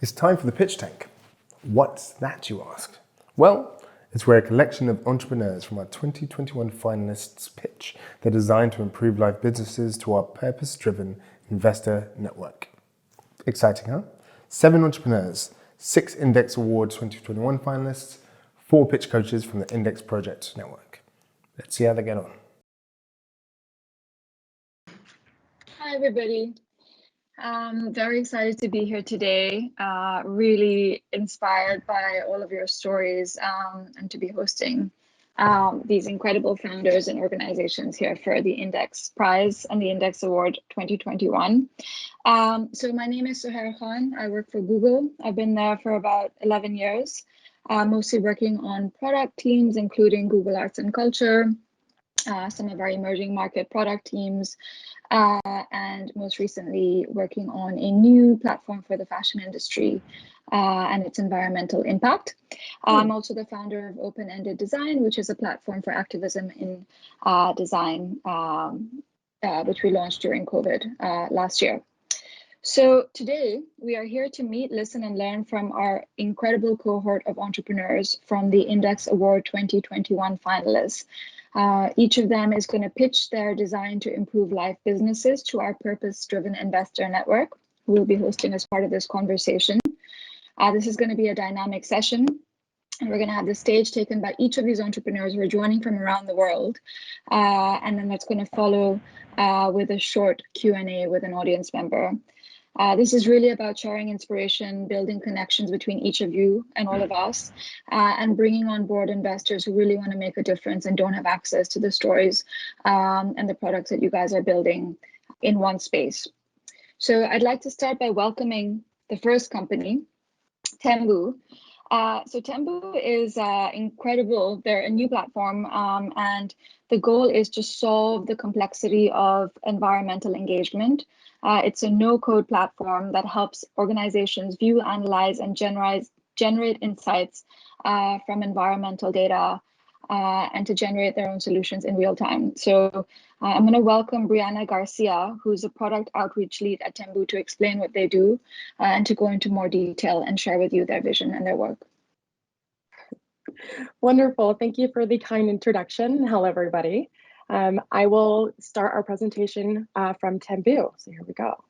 It's time for the pitch tank. What's that, you ask? Well, it's where a collection of entrepreneurs from our 2021 finalists pitch their design to improve life businesses to our purpose-driven investor network. Exciting, huh? 7 entrepreneurs, 6 Index Award 2021 finalists, 4 pitch coaches from the Index Project Network. Let's see how they get on. Hi, everybody. I'm very excited to be here today, really inspired by all of your stories and to be hosting these incredible founders and organizations here for the Index Prize and the Index Award 2021. So my name is Suhair. I work for Google. I've been there for about 11 years, mostly working on product teams, including Google Arts and Culture, some of our emerging market product teams, and most recently working on a new platform for the fashion industry and its environmental impact. I'm also the founder of Open-Ended Design, which is a platform for activism in design, which we launched during COVID last year. So today we are here to meet, listen, and learn from our incredible cohort of entrepreneurs from the Index Award 2021 finalists. Each of them is going to pitch their design to improve life businesses to our purpose-driven investor network, who will be hosting as part of this conversation. This is going to be a dynamic session, and we're going to have the stage taken by each of these entrepreneurs who are joining from around the world. And then that's going to follow with a short Q&A with an audience member. This is really about sharing inspiration, building connections between each of you and all of us, and bringing on board investors who really want to make a difference and don't have access to the stories and the products that you guys are building in one space. So I'd like to start by welcoming the first company, Temboo. So Temboo is incredible. They're a new platform, and the goal is to solve the complexity of environmental engagement. It's a no-code platform that helps organizations view, analyze, and generate insights from environmental data and to generate their own solutions in real time. So I'm going to welcome Brianna Garcia, who's a product outreach lead at Temboo, to explain what they do and to go into more detail and share with you their vision and their work. Wonderful. Thank you for the kind introduction. Hello, everybody. I will start our presentation from Temboo. So here we go.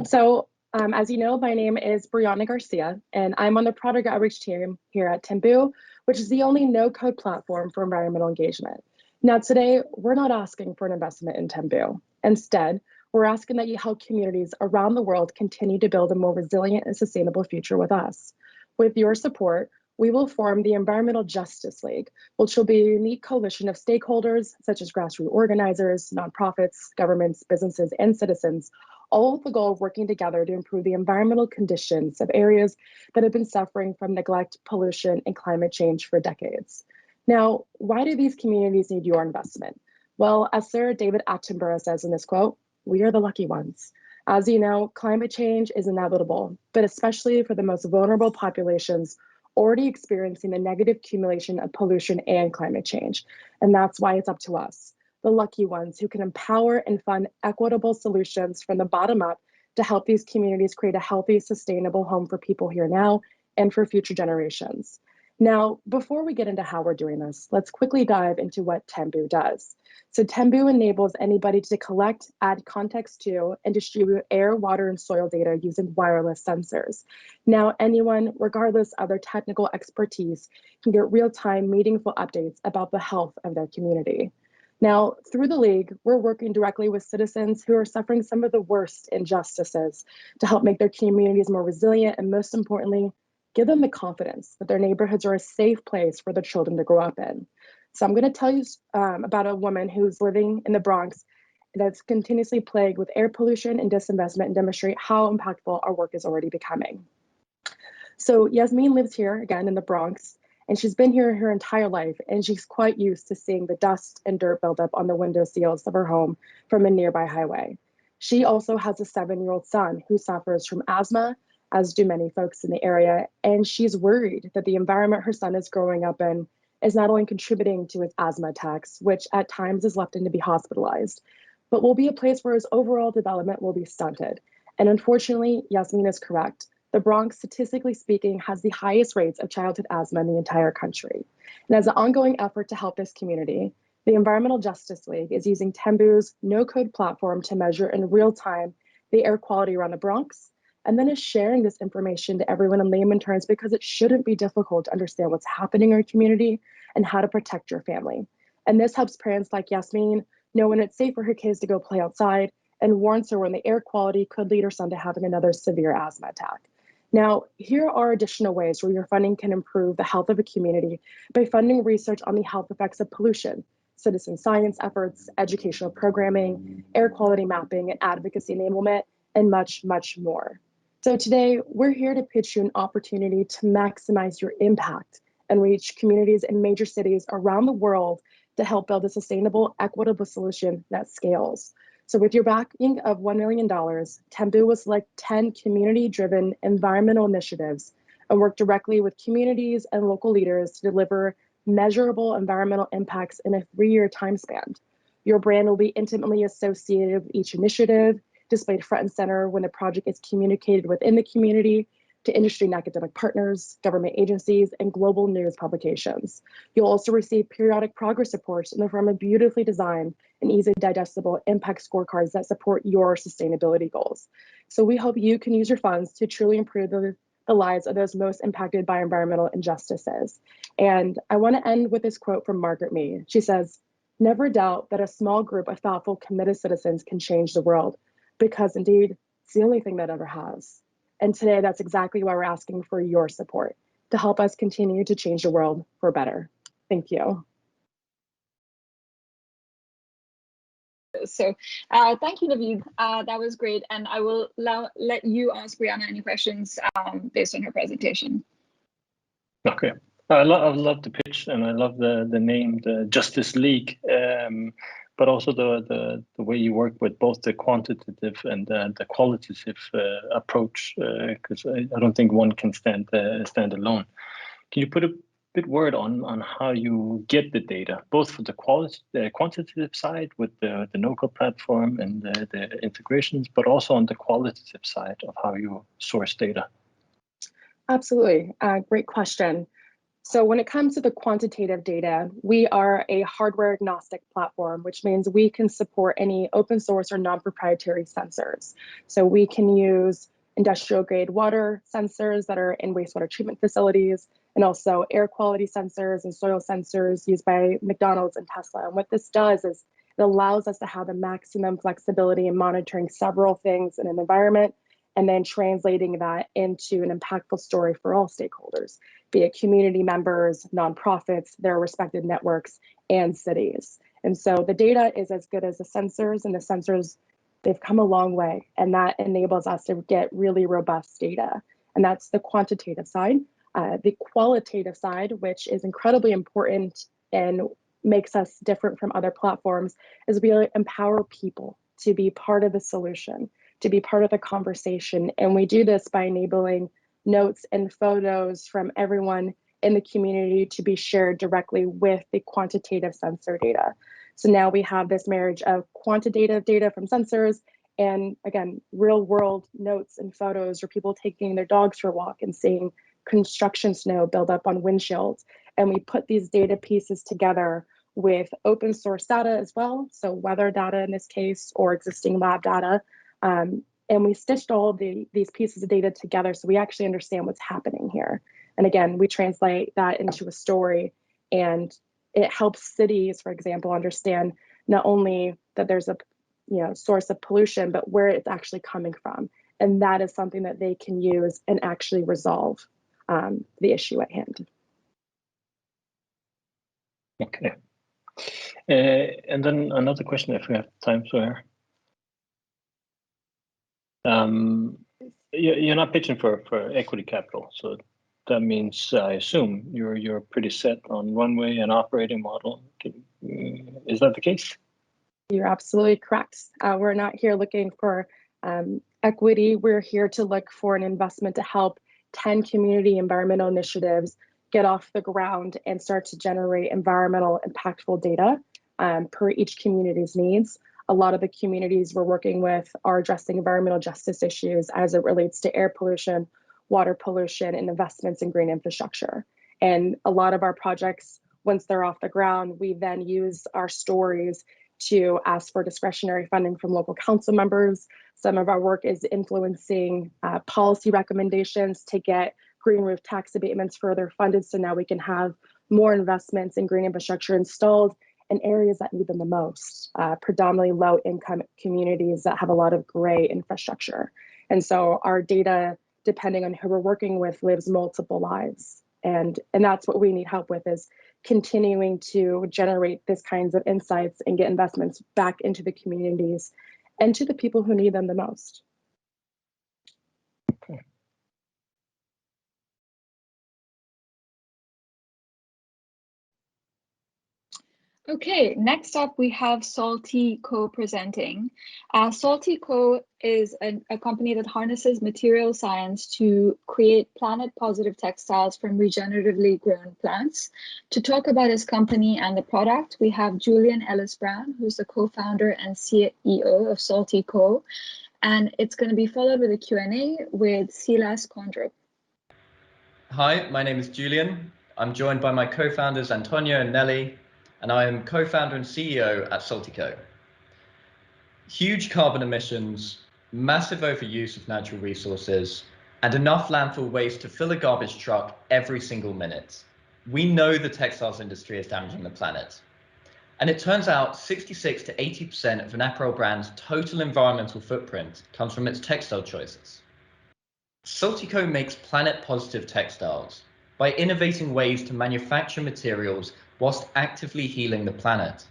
So as you know, my name is Brianna Garcia, and I'm on the product outreach team here at Temboo, which is the only no-code platform for environmental engagement. Now, today, we're not asking for an investment in Temboo. Instead, we're asking that you help communities around the world continue to build a more resilient and sustainable future with us. With your support, we will form the Environmental Justice League, which will be a unique coalition of stakeholders such as grassroots organizers, nonprofits, governments, businesses, and citizens, all with the goal of working together to improve the environmental conditions of areas that have been suffering from neglect, pollution, and climate change for decades. Now, why do these communities need your investment? Well, as Sir David Attenborough says in this quote, we are the lucky ones. As you know, climate change is inevitable, but especially for the most vulnerable populations already experiencing the negative accumulation of pollution and climate change. And that's why it's up to us, the lucky ones, who can empower and fund equitable solutions from the bottom up to help these communities create a healthy, sustainable home for people here now and for future generations. Now, before we get into how we're doing this, let's quickly dive into what Temboo does. So Temboo enables anybody to collect, add context to, and distribute air, water, and soil data using wireless sensors. Now, anyone, regardless of their technical expertise, can get real-time, meaningful updates about the health of their community. Now, through the League, we're working directly with citizens who are suffering some of the worst injustices to help make their communities more resilient and, most importantly, give them the confidence that their neighborhoods are a safe place for their children to grow up in. So I'm going to tell you about a woman who's living in the Bronx that's continuously plagued with air pollution and disinvestment, and demonstrate how impactful our work is already becoming. So Yasmin lives here, again, in the Bronx, and she's been here her entire life, and she's quite used to seeing the dust and dirt build up on the window seals of her home from a nearby highway. She also has a 7-year-old son who suffers from asthma, as do many folks in the area, and she's worried that the environment her son is growing up in is not only contributing to his asthma attacks, which at times has left him to be hospitalized, but will be a place where his overall development will be stunted. And unfortunately, Yasmin is correct. The Bronx, statistically speaking, has the highest rates of childhood asthma in the entire country. And as an ongoing effort to help this community, the Environmental Justice League is using Temboo's no-code platform to measure in real time the air quality around the Bronx, and then is sharing this information to everyone in layman terms because it shouldn't be difficult to understand what's happening in your community and how to protect your family. And this helps parents like Yasmin know when it's safe for her kids to go play outside and warns her when the air quality could lead her son to having another severe asthma attack. Now, here are additional ways where your funding can improve the health of a community by funding research on the health effects of pollution, citizen science efforts, educational programming, air quality mapping, and advocacy enablement, and much, much more. So today, we're here to pitch you an opportunity to maximize your impact and reach communities in major cities around the world to help build a sustainable, equitable solution that scales. So with your backing of $1 million, Temboo will select 10 community-driven environmental initiatives and work directly with communities and local leaders to deliver measurable environmental impacts in a 3-year time span. Your brand will be intimately associated with each initiative, displayed front and center when the project is communicated within the community to industry and academic partners, government agencies, and global news publications. You'll also receive periodic progress reports in the form of beautifully designed and easily digestible impact scorecards that support your sustainability goals. So we hope you can use your funds to truly improve the lives of those most impacted by environmental injustices. And I want to end with this quote from Margaret Mead. She says, "Never doubt that a small group of thoughtful, committed citizens can change the world, because indeed, it's the only thing that ever has." And today, that's exactly why we're asking for your support to help us continue to change the world for better. Thank you. So thank you, Navid. That was great. And I will let you ask Brianna any questions based on her presentation. Okay. I love the pitch, and I love the name, the Justice League, but also the way you work with both the quantitative and the qualitative approach, because I don't think one can stand alone. Can you put a bit word on how you get the data, both for the quantitative side with the no-code platform and the integrations, but also on the qualitative side of how you source data? Absolutely. Great question. So when it comes to the quantitative data, we are a hardware agnostic platform, which means we can support any open source or non-proprietary sensors. So we can use industrial grade water sensors that are in wastewater treatment facilities, and also air quality sensors and soil sensors used by McDonald's and Tesla. And what this does is it allows us to have the maximum flexibility in monitoring several things in an environment, and then translating that into an impactful story for all stakeholders, be it community members, nonprofits, their respective networks, and cities. And so the data is as good as the sensors, and the sensors, they've come a long way, and that enables us to get really robust data. And that's the quantitative side. The qualitative side, which is incredibly important and makes us different from other platforms, is we empower people to be part of the solution, to be part of the conversation. And we do this by enabling notes and photos from everyone in the community to be shared directly with the quantitative sensor data. So now we have this marriage of quantitative data from sensors and, again, real world notes and photos, or people taking their dogs for a walk and seeing construction snow build up on windshields. And we put these data pieces together with open source data as well, so weather data in this case, or existing lab data. And we stitched all of these pieces of data together so we actually understand what's happening here. And again, we translate that into a story, and it helps cities, for example, understand not only that there's a source of pollution, but where it's actually coming from. And that is something that they can use and actually resolve the issue at hand. Okay. And then another question, if we have time, Suhair. You're not pitching for equity capital, so that means, I assume, you're pretty set on runway and operating model. Is that the case? You're absolutely correct. We're not here looking for equity. We're here to look for an investment to help 10 community environmental initiatives get off the ground and start to generate environmental impactful data per each community's needs. A lot of the communities we're working with are addressing environmental justice issues as it relates to air pollution, water pollution, and investments in green infrastructure. And a lot of our projects, once they're off the ground, we then use our stories to ask for discretionary funding from local council members. Some of our work is influencing policy recommendations to get green roof tax abatements further funded, so now we can have more investments in green infrastructure installed in areas that need them the most, predominantly low-income communities that have a lot of gray infrastructure. And so our data, depending on who we're working with, lives multiple lives. And that's what we need help with, is continuing to generate these kinds of insights and get investments back into the communities and to the people who need them the most. Okay. Okay, next up we have SaltyCo presenting. SaltyCo is a company that harnesses material science to create planet-positive textiles from regeneratively grown plants. To talk about his company and the product, we have Julian Ellis-Brown, who's the co-founder and CEO of SaltyCo, and it's going to be followed with a Q&A with Silas Kondrup. Hi, my name is Julian. I'm joined by my co-founders Antonio and Nelly, and I am co-founder and CEO at SaltyCo. Huge carbon emissions, massive overuse of natural resources, and enough landfill waste to fill a garbage truck every single minute. We know the textiles industry is damaging the planet. And it turns out 66 to 80% of an apparel brand's total environmental footprint comes from its textile choices. SaltyCo makes planet-positive textiles by innovating ways to manufacture materials whilst actively healing the planet.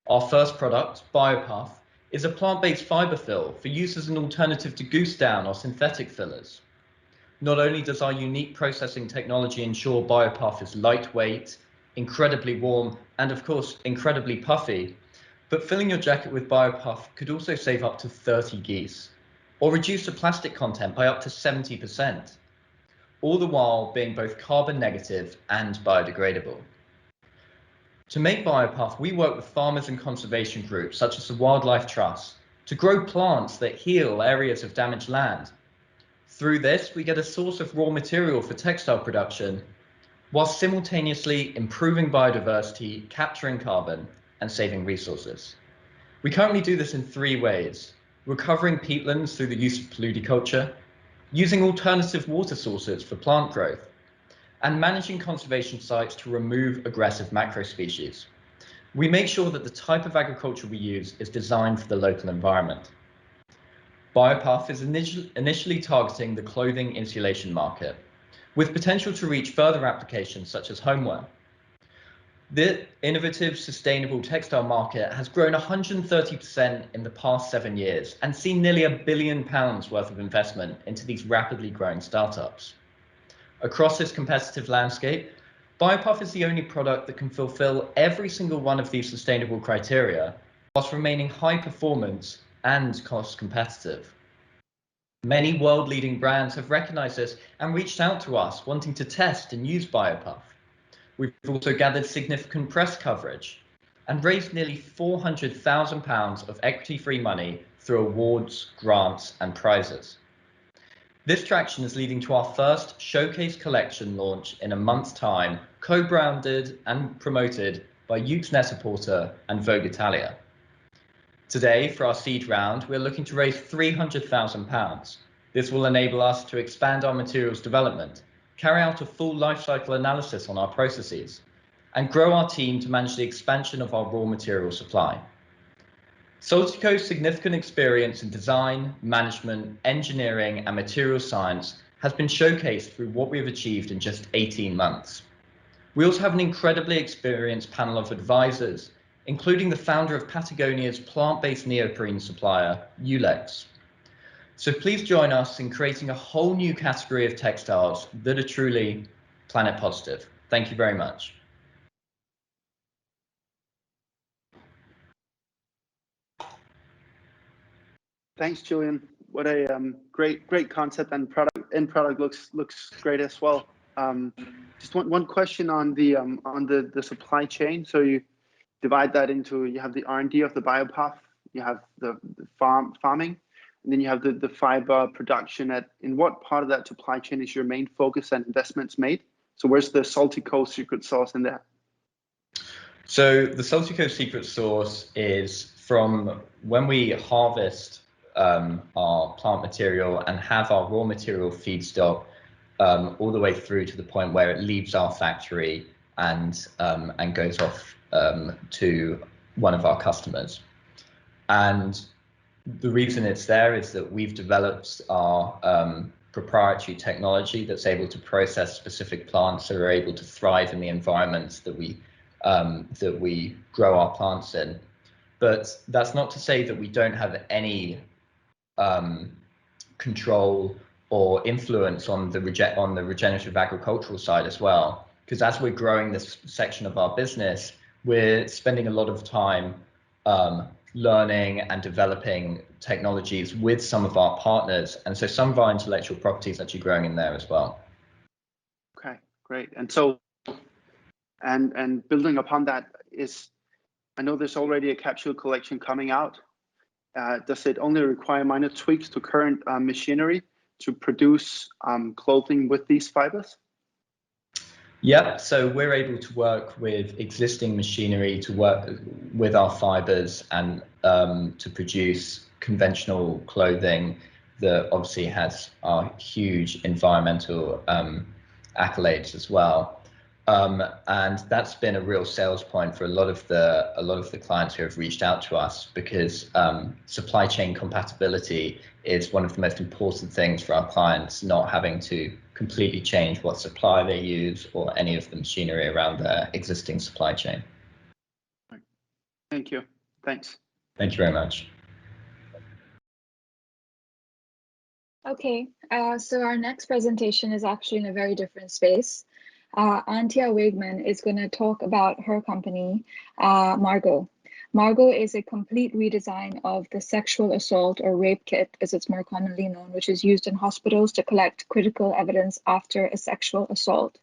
Our first product, BioPuff, is a plant-based fiber fill for use as an alternative to goose down or synthetic fillers. Not only does our unique processing technology ensure BioPuff is lightweight, incredibly warm, and of course, incredibly puffy, but filling your jacket with BioPuff could also save up to 30 geese, or reduce the plastic content by up to 70%, all the while being both carbon negative and biodegradable. To make BioPuff, we work with farmers and conservation groups such as the Wildlife Trust to grow plants that heal areas of damaged land. Through this, we get a source of raw material for textile production, while simultaneously improving biodiversity, capturing carbon, and saving resources. We currently do this in 3 ways: recovering peatlands through the use of pluviculture, using alternative water sources for plant growth, and managing conservation sites to remove aggressive macro species. We make sure that the type of agriculture we use is designed for the local environment. BioPuff is initially targeting the clothing insulation market, with potential to reach further applications such as homeware. The innovative, sustainable textile market has grown 130% in the past 7 years and seen nearly £1 billion worth of investment into these rapidly growing startups. Across this competitive landscape, BioPuff is the only product that can fulfill every single one of these sustainable criteria, whilst remaining high performance and cost competitive. Many world-leading brands have recognized this and reached out to us wanting to test and use BioPuff. We've also gathered significant press coverage and raised nearly £400,000 of equity-free money through awards, grants, and prizes. This traction is leading to our first showcase collection launch in a month's time, co-branded and promoted by Yoox Net-a-Porter and Vogue Italia. Today, for our seed round, we're looking to raise £300,000. This will enable us to expand our materials development, carry out a full life cycle analysis on our processes, and grow our team to manage the expansion of our raw material supply. SaltyCo's significant experience in design, management, engineering, and material science has been showcased through what we have achieved in just 18 months. We also have an incredibly experienced panel of advisors, including the founder of Patagonia's plant-based neoprene supplier, Ulex. So please join us in creating a whole new category of textiles that are truly planet positive. Thank you very much. Thanks, Julian. What a great concept, and product looks great as well. Just one question on the supply chain. So you divide that into, you have the R&D of the BioPuff, you have the farming. and then you have the fiber production. In what part of that supply chain is your main focus and investments made? So where's the SaltyCo secret sauce in there? So the SaltyCo secret sauce is from when we harvest our plant material and have our raw material feedstock all the way through to the point where it leaves our factory and goes off to one of our customers. And the reason it's there is that we've developed our proprietary technology that's able to process specific plants that are able to thrive in the environments that we grow our plants in. But that's not to say that we don't have any control or influence on the regenerative agricultural side as well. Because as we're growing this section of our business, we're spending a lot of time learning and developing technologies with some of our partners. And so some of our intellectual property is actually growing in there as well. Okay, great. And so, and building upon that is, I know there's already a capsule collection coming out. Does it only require minor tweaks to current machinery to produce clothing with these fibers? Yeah, so we're able to work with existing machinery to work with our fibers and to produce conventional clothing that obviously has our huge environmental accolades as well. And that's been a real sales point for a lot of the clients who have reached out to us, because supply chain compatibility is one of the most important things for our clients, not having to completely change what supply they use or any of the machinery around their existing supply chain. Thank you. Thanks. Thank you very much. Okay, so our next presentation is actually in a very different space. Antia Wigman is going to talk about her company, Margo. Margo is a complete redesign of the sexual assault or rape kit, as it's more commonly known, which is used in hospitals to collect critical evidence after a sexual assault.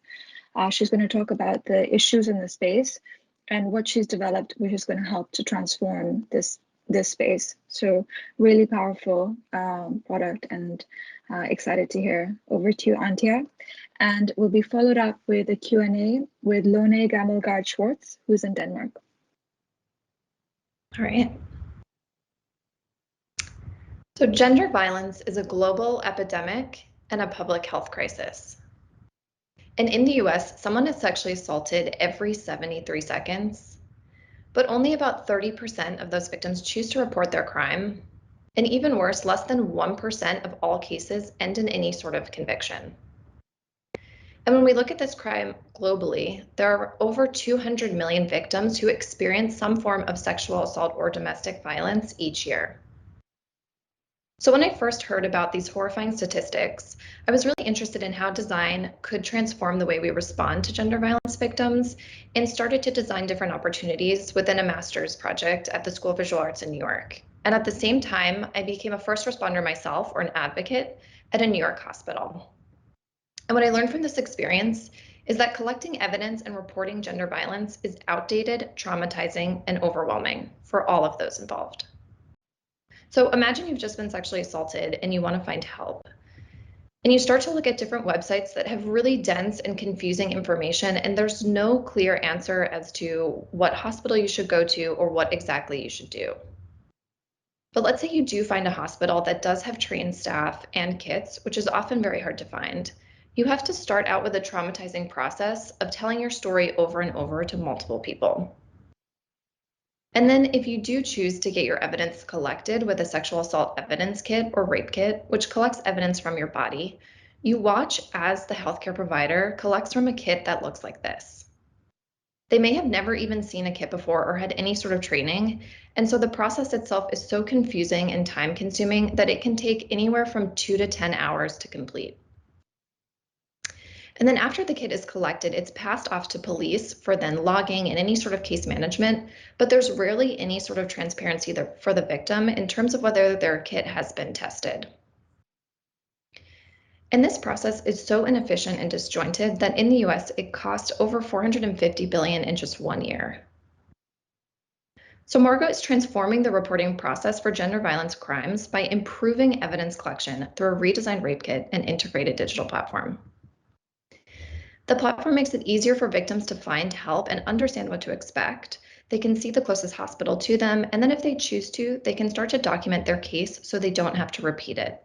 She's going to talk about the issues in the space and what she's developed, which is going to help to transform this space. So really powerful product, and excited to hear. Over to you, Antia. And will be followed up with a Q&A with Lone Gammelgaard Schwarz, who's in Denmark. All right. So gender violence is a global epidemic and a public health crisis. And in the US, someone is sexually assaulted every 73 seconds, but only about 30% of those victims choose to report their crime. And even worse, less than 1% of all cases end in any sort of conviction. And when we look at this crime globally, there are over 200 million victims who experience some form of sexual assault or domestic violence each year. So when I first heard about these horrifying statistics, I was really interested in how design could transform the way we respond to gender violence victims, and started to design different opportunities within a master's project at the School of Visual Arts in New York. And at the same time, I became a first responder myself, or an advocate, at a New York hospital. And what I learned from this experience is that collecting evidence and reporting gender violence is outdated, traumatizing, and overwhelming for all of those involved. So imagine you've just been sexually assaulted and you want to find help. And you start to look at different websites that have really dense and confusing information, and there's no clear answer as to what hospital you should go to or what exactly you should do. But let's say you do find a hospital that does have trained staff and kits, which is often very hard to find. You have to start out with a traumatizing process of telling your story over and over to multiple people. And then if you do choose to get your evidence collected with a sexual assault evidence kit or rape kit, which collects evidence from your body, you watch as the healthcare provider collects from a kit that looks like this. They may have never even seen a kit before or had any sort of training, and so the process itself is so confusing and time-consuming that it can take anywhere from 2 to 10 hours to complete. And then after the kit is collected, it's passed off to police for then logging and any sort of case management, but there's rarely any sort of transparency for the victim in terms of whether their kit has been tested. And this process is so inefficient and disjointed that in the US, it costs over $450 billion in just 1 year. So Margo is transforming the reporting process for gender violence crimes by improving evidence collection through a redesigned rape kit and integrated digital platform. The platform makes it easier for victims to find help and understand what to expect. They can see the closest hospital to them, and then if they choose to, they can start to document their case so they don't have to repeat it.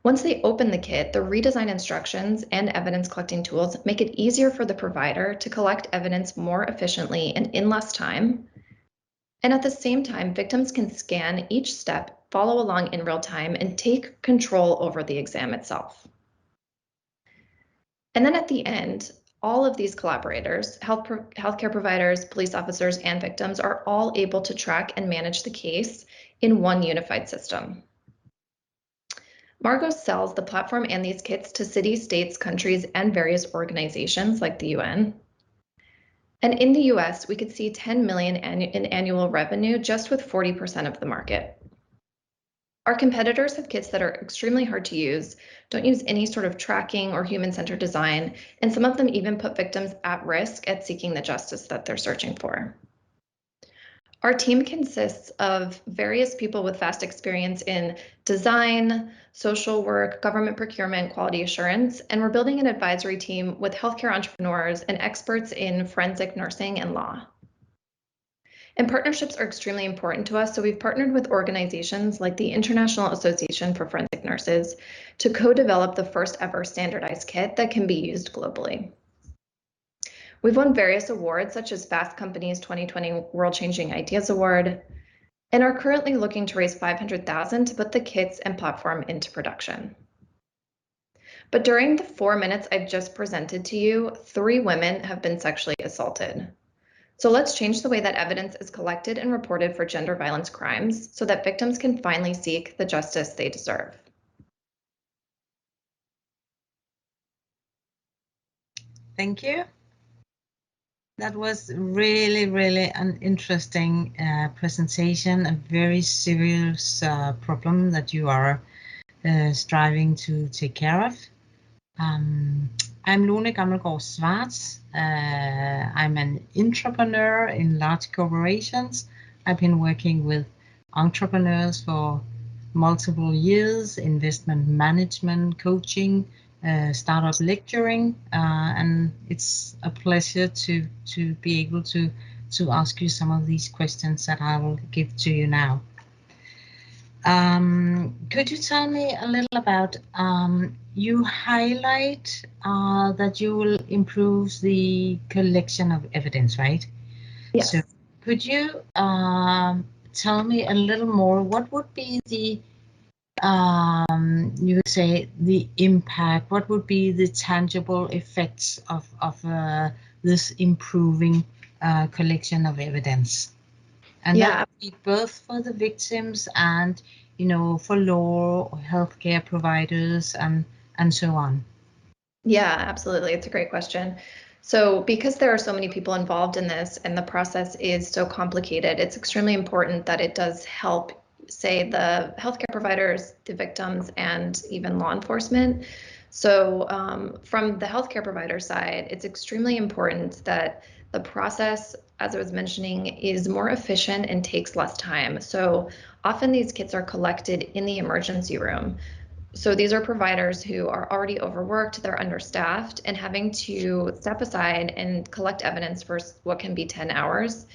Once they open the kit, the redesigned instructions and evidence collecting tools make it easier for the provider to collect evidence more efficiently and in less time. And at the same time, victims can scan each step, follow along in real time, and take control over the exam itself. And then at the end, all of these collaborators, healthcare providers, police officers, and victims are all able to track and manage the case in one unified system. Margo sells the platform and these kits to cities, states, countries, and various organizations like the UN. And in the US, we could see 10 million in annual revenue just with 40% of the market. Our competitors have kits that are extremely hard to use, don't use any sort of tracking or human-centered design, and some of them even put victims at risk at seeking the justice that they're searching for. Our team consists of various people with vast experience in design, social work, government procurement, quality assurance, and we're building an advisory team with healthcare entrepreneurs and experts in forensic nursing and law. And partnerships are extremely important to us, so we've partnered with organizations like the International Association for Forensic Nurses to co-develop the first ever standardized kit that can be used globally. We've won various awards such as Fast Company's 2020 World Changing Ideas Award, and are currently looking to raise $500,000 to put the kits and platform into production. But during the 4 minutes I've just presented to you, 3 women have been sexually assaulted. So let's change the way that evidence is collected and reported for gender violence crimes so that victims can finally seek the justice they deserve. Thank you. That was really an interesting presentation, a very serious problem that you are striving to take care of. I'm Lone Gammelgaard Schwarz. I'm an entrepreneur in large corporations. I've been working with entrepreneurs for multiple years, investment management, coaching, startup lecturing, and it's a pleasure to be able to ask you some of these questions that I will give to you now. Could you tell me a little about, you highlight that you will improve the collection of evidence, right? Yes. So could you tell me a little more, what would be the, you say, the impact, what would be the tangible effects of this improving collection of evidence? And Yeah. that would be both for the victims and, you know, for law, healthcare providers, and so on. Yeah, absolutely. It's a great question. So because there are so many people involved in this and the process is so complicated, it's extremely important that it does help, say, the healthcare providers, the victims, and even law enforcement. So from the healthcare provider side, it's extremely important that the process, as I was mentioning, is more efficient and takes less time. So often these kits are collected in the emergency room. So these are providers who are already overworked, they're understaffed, and having to step aside and collect evidence for what can be 10 hours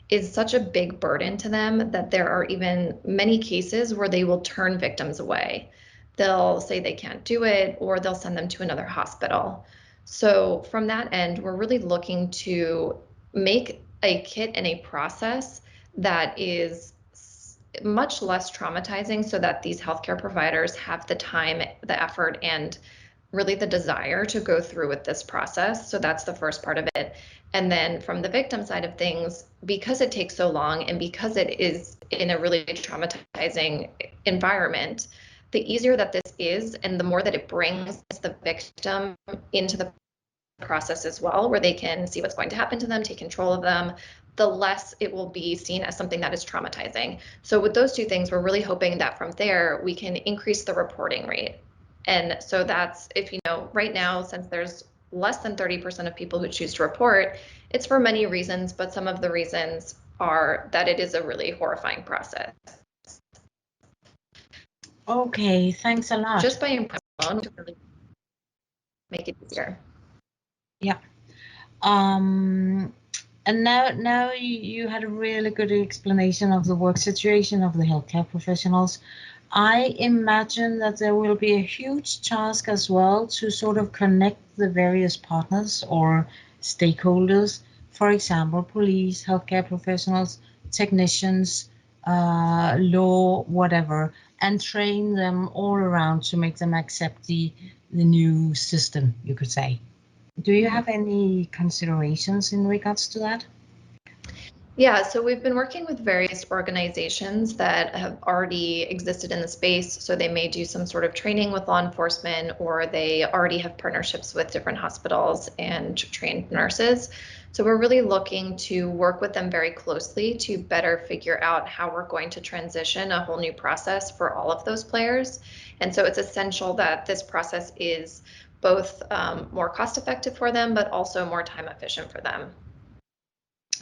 is such a big burden to them that there are even many cases where they will turn victims away. They'll say they can't do it, or they'll send them to another hospital. So from that end, we're really looking to make a kit and a process that is much less traumatizing so that these healthcare providers have the time, the effort, and really the desire to go through with this process. So that's the first part of it. And then from the victim side of things, because it takes so long and because it is in a really traumatizing environment, the easier that this is and the more that it brings the victim into the process as well, where they can see what's going to happen to them, take control of them, the less it will be seen as something that is traumatizing. So with those two things, we're really hoping that from there, we can increase the reporting rate. And so that's, if you know, right now, since there's less than 30% of people who choose to report, it's for many reasons, but some of the reasons are that it is a really horrifying process. Okay, thanks a lot. Just by impression alone to really make it easier. Yeah. And now you had a really good explanation of the work situation of the healthcare professionals. I imagine that there will be a huge task as well to sort of connect the various partners or stakeholders, for example, police, healthcare professionals, technicians, law, whatever, and train them all around to make them accept the new system, you could say. Do you have any considerations in regards to that? Yeah, so we've been working with various organizations that have already existed in the space. So they may do some sort of training with law enforcement, or they already have partnerships with different hospitals and trained nurses. So we're really looking to work with them very closely to better figure out how we're going to transition a whole new process for all of those players. And so it's essential that this process is both more cost effective for them, but also more time efficient for them.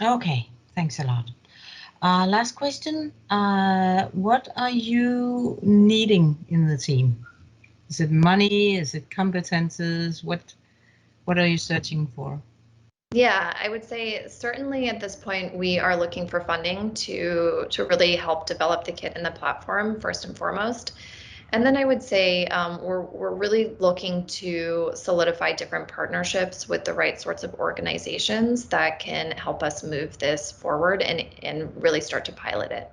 Okay, thanks a lot. Last question. What are you needing in the team? Is it money? Is it competences? What are you searching for? Yeah, I would say certainly at this point we are looking for funding to really help develop the kit and the platform first and foremost. And then I would say we're really looking to solidify different partnerships with the right sorts of organizations that can help us move this forward and really start to pilot it.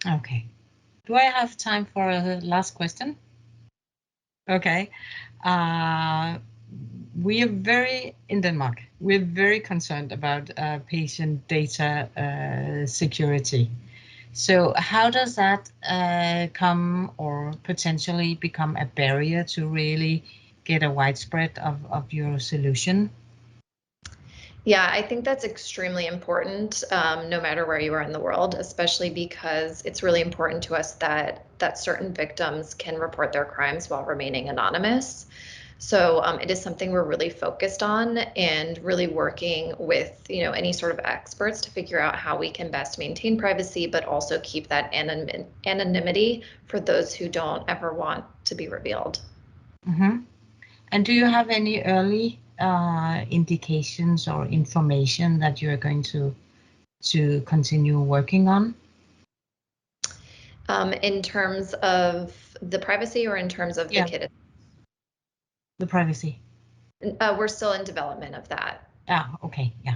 Okay. Do I have time for a last question? Okay. We are in Denmark, we're very concerned about patient data security. So how does that come or potentially become a barrier to really get a widespread of your solution? Yeah, I think that's extremely important, no matter where you are in the world, especially because it's really important to us that certain victims can report their crimes while remaining anonymous. So it is something we're really focused on and really working with, any sort of experts to figure out how we can best maintain privacy, but also keep that anonymity for those who don't ever want to be revealed. Mm-hmm. And do you have any early indications or information that you're going to continue working on? In terms of the privacy or in terms of the kit? The privacy. We're still in development of that. Ah, okay, yeah,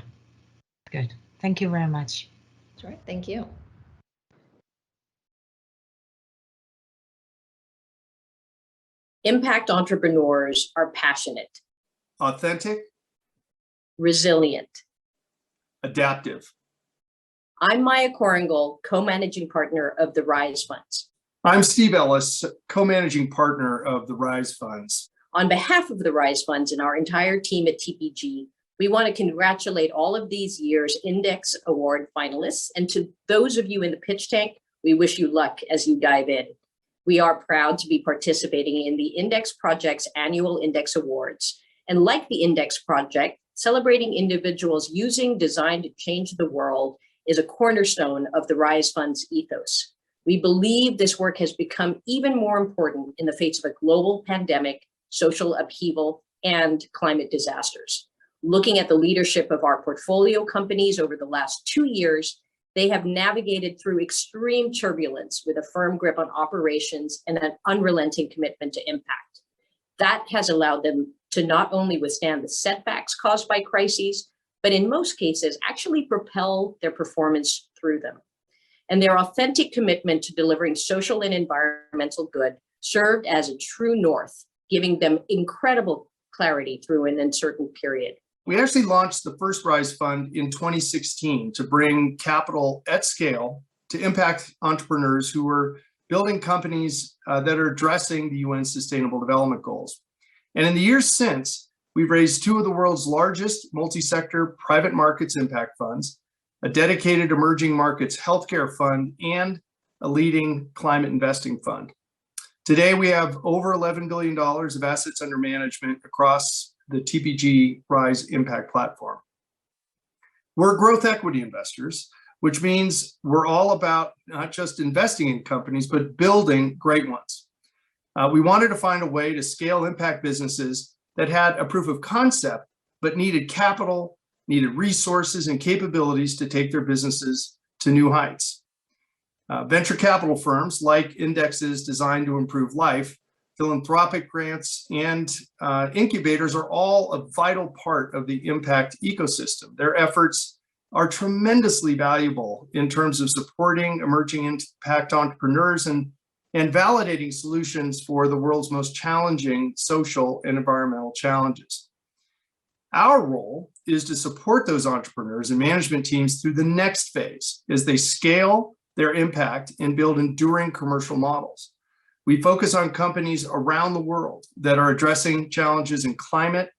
good. Thank you very much. That's right, thank you. Impact entrepreneurs are passionate, authentic, resilient, adaptive. I'm Maya Koringal, co-managing partner of the RISE Funds. I'm Steve Ellis, co-managing partner of the RISE Funds. On behalf of the RISE Funds and our entire team at TPG, we want to congratulate all of these year's Index Award finalists. And to those of you in the pitch tank, we wish you luck as you dive in. We are proud to be participating in the Index Project's annual Index Awards. And like the Index Project, celebrating individuals using design to change the world is a cornerstone of the RISE Fund's ethos. We believe this work has become even more important in the face of a global pandemic, social upheaval, and climate disasters. Looking at the leadership of our portfolio companies over the last 2 years, they have navigated through extreme turbulence with a firm grip on operations and an unrelenting commitment to impact. That has allowed them to not only withstand the setbacks caused by crises, but in most cases, actually propel their performance through them. And their authentic commitment to delivering social and environmental good served as a true north, giving them incredible clarity through an uncertain period. We actually launched the first RISE Fund in 2016 to bring capital at scale to impact entrepreneurs who were building companies that are addressing the UN Sustainable Development Goals. And in the years since, we've raised 2 of the world's largest multi-sector private markets impact funds, a dedicated emerging markets healthcare fund, and a leading climate investing fund. Today, we have over $11 billion of assets under management across the TPG RISE Impact platform. We're growth equity investors which means we're all about not just investing in companies, but building great ones. We wanted to find a way to scale impact businesses that had a proof of concept, but needed capital, needed resources and capabilities to take their businesses to new heights. Venture capital firms like indexes designed to improve life, philanthropic grants, and incubators are all a vital part of the impact ecosystem. Their efforts are tremendously valuable in terms of supporting emerging impact entrepreneurs and validating solutions for the world's most challenging social and environmental challenges. Our role is to support those entrepreneurs and management teams through the next phase as they scale their impact and build enduring commercial models. We focus on companies around the world that are addressing challenges in climate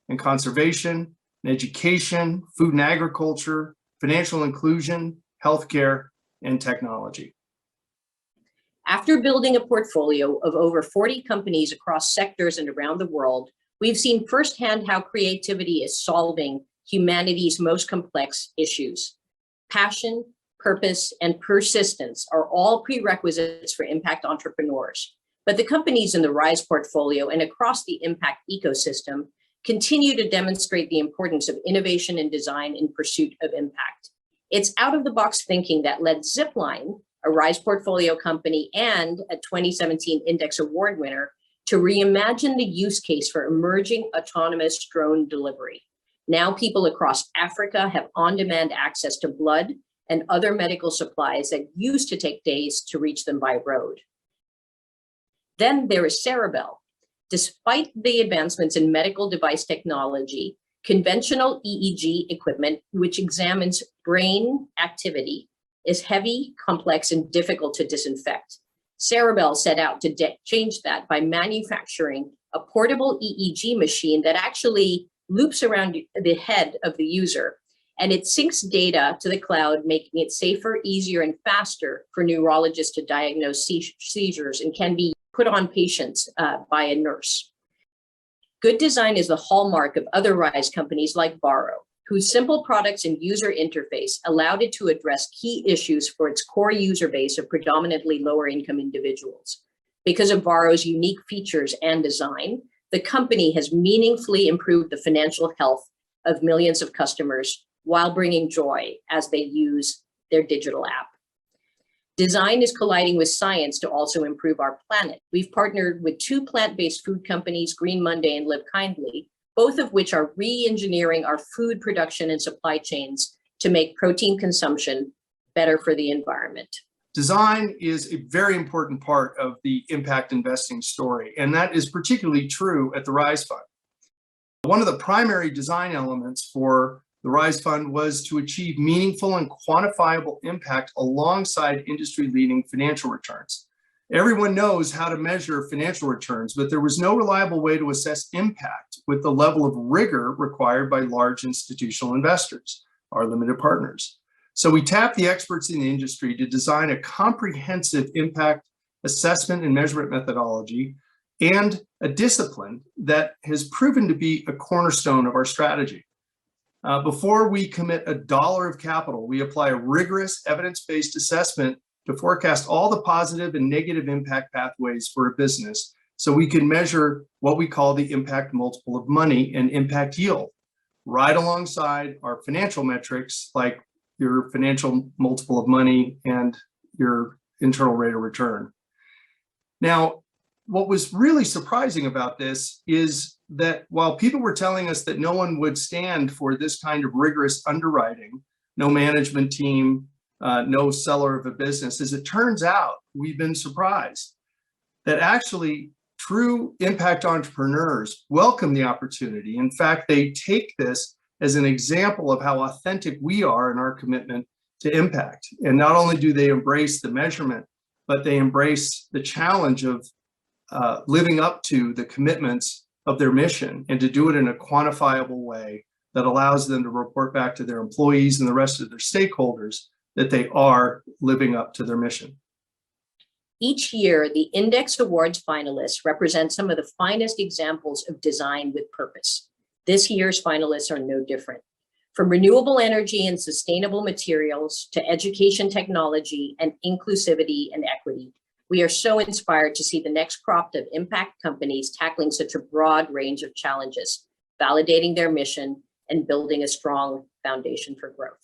and conservation, and education, food and agriculture, financial inclusion, healthcare, and technology. After building a portfolio of over 40 companies across sectors and around the world, we've seen firsthand how creativity is solving humanity's most complex issues. Passion, purpose, and persistence are all prerequisites for impact entrepreneurs. But the companies in the RISE portfolio and across the impact ecosystem continue to demonstrate the importance of innovation and design in pursuit of impact. It's out-of-the-box thinking that led Zipline, a RISE portfolio company and a 2017 Index Award winner, to reimagine the use case for emerging autonomous drone delivery. Now people across Africa have on-demand access to blood and other medical supplies that used to take days to reach them by road. Then there is Cerebell. Despite the advancements in medical device technology, conventional EEG equipment, which examines brain activity, is heavy, complex, and difficult to disinfect. Cerebell set out to change that by manufacturing a portable EEG machine that actually loops around the head of the user, and it syncs data to the cloud, making it safer, easier, and faster for neurologists to diagnose seizures, and can be put on patients by a nurse. Good design is the hallmark of other RISE companies like Varro, whose simple products and user interface allowed it to address key issues for its core user base of predominantly lower income individuals. Because of Varro's unique features and design, the company has meaningfully improved the financial health of millions of customers while bringing joy as they use their digital app. Design is colliding with science to also improve our planet. We've partnered with 2 plant-based food companies, Green Monday and Live Kindly, both of which are re-engineering our food production and supply chains to make protein consumption better for the environment. Design is a very important part of the impact investing story, and that is particularly true at the RISE Fund. One of the primary design elements for the RISE Fund was to achieve meaningful and quantifiable impact alongside industry-leading financial returns. Everyone knows how to measure financial returns, but there was no reliable way to assess impact with the level of rigor required by large institutional investors, our limited partners. So we tapped the experts in the industry to design a comprehensive impact assessment and measurement methodology and a discipline that has proven to be a cornerstone of our strategy. Before we commit $1 of capital, we apply a rigorous evidence-based assessment to forecast all the positive and negative impact pathways for a business so we can measure what we call the impact multiple of money and impact yield, right alongside our financial metrics like your financial multiple of money and your internal rate of return. Now, what was really surprising about this is that while people were telling us that no one would stand for this kind of rigorous underwriting, no management team, no seller of a business, as it turns out, we've been surprised that actually true impact entrepreneurs welcome the opportunity. In fact, they take this as an example of how authentic we are in our commitment to impact. And not only do they embrace the measurement, but they embrace the challenge of living up to the commitments of their mission and to do it in a quantifiable way that allows them to report back to their employees and the rest of their stakeholders that they are living up to their mission. Each year, the Index Awards finalists represent some of the finest examples of design with purpose. This year's finalists are no different. From renewable energy and sustainable materials to education technology and inclusivity and equity, we are so inspired to see the next crop of impact companies tackling such a broad range of challenges, validating their mission and building a strong foundation for growth.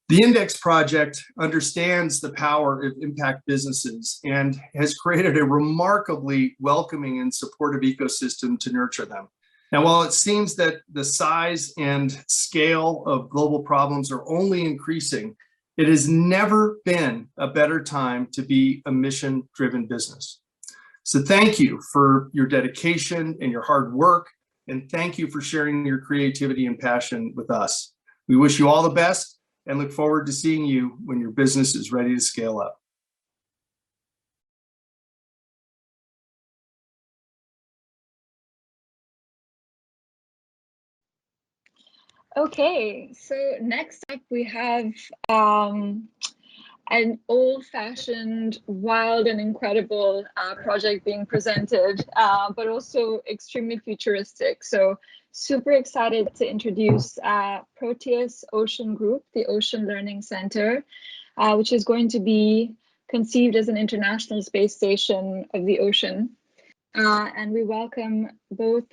The Index project understands the power of impact businesses and has created a remarkably welcoming and supportive ecosystem to nurture them. Now, while it seems that the size and scale of global problems are only increasing, it has never been a better time to be a mission-driven business. So thank you for your dedication and your hard work, and thank you for sharing your creativity and passion with us. We wish you all the best and look forward to seeing you when your business is ready to scale up. Okay, so next up we have an old-fashioned, wild and incredible project being presented, but also extremely futuristic. So super excited to introduce PROTEUS Ocean Group, the Ocean Learning Center, which is going to be conceived as an international space station of the ocean. And we welcome both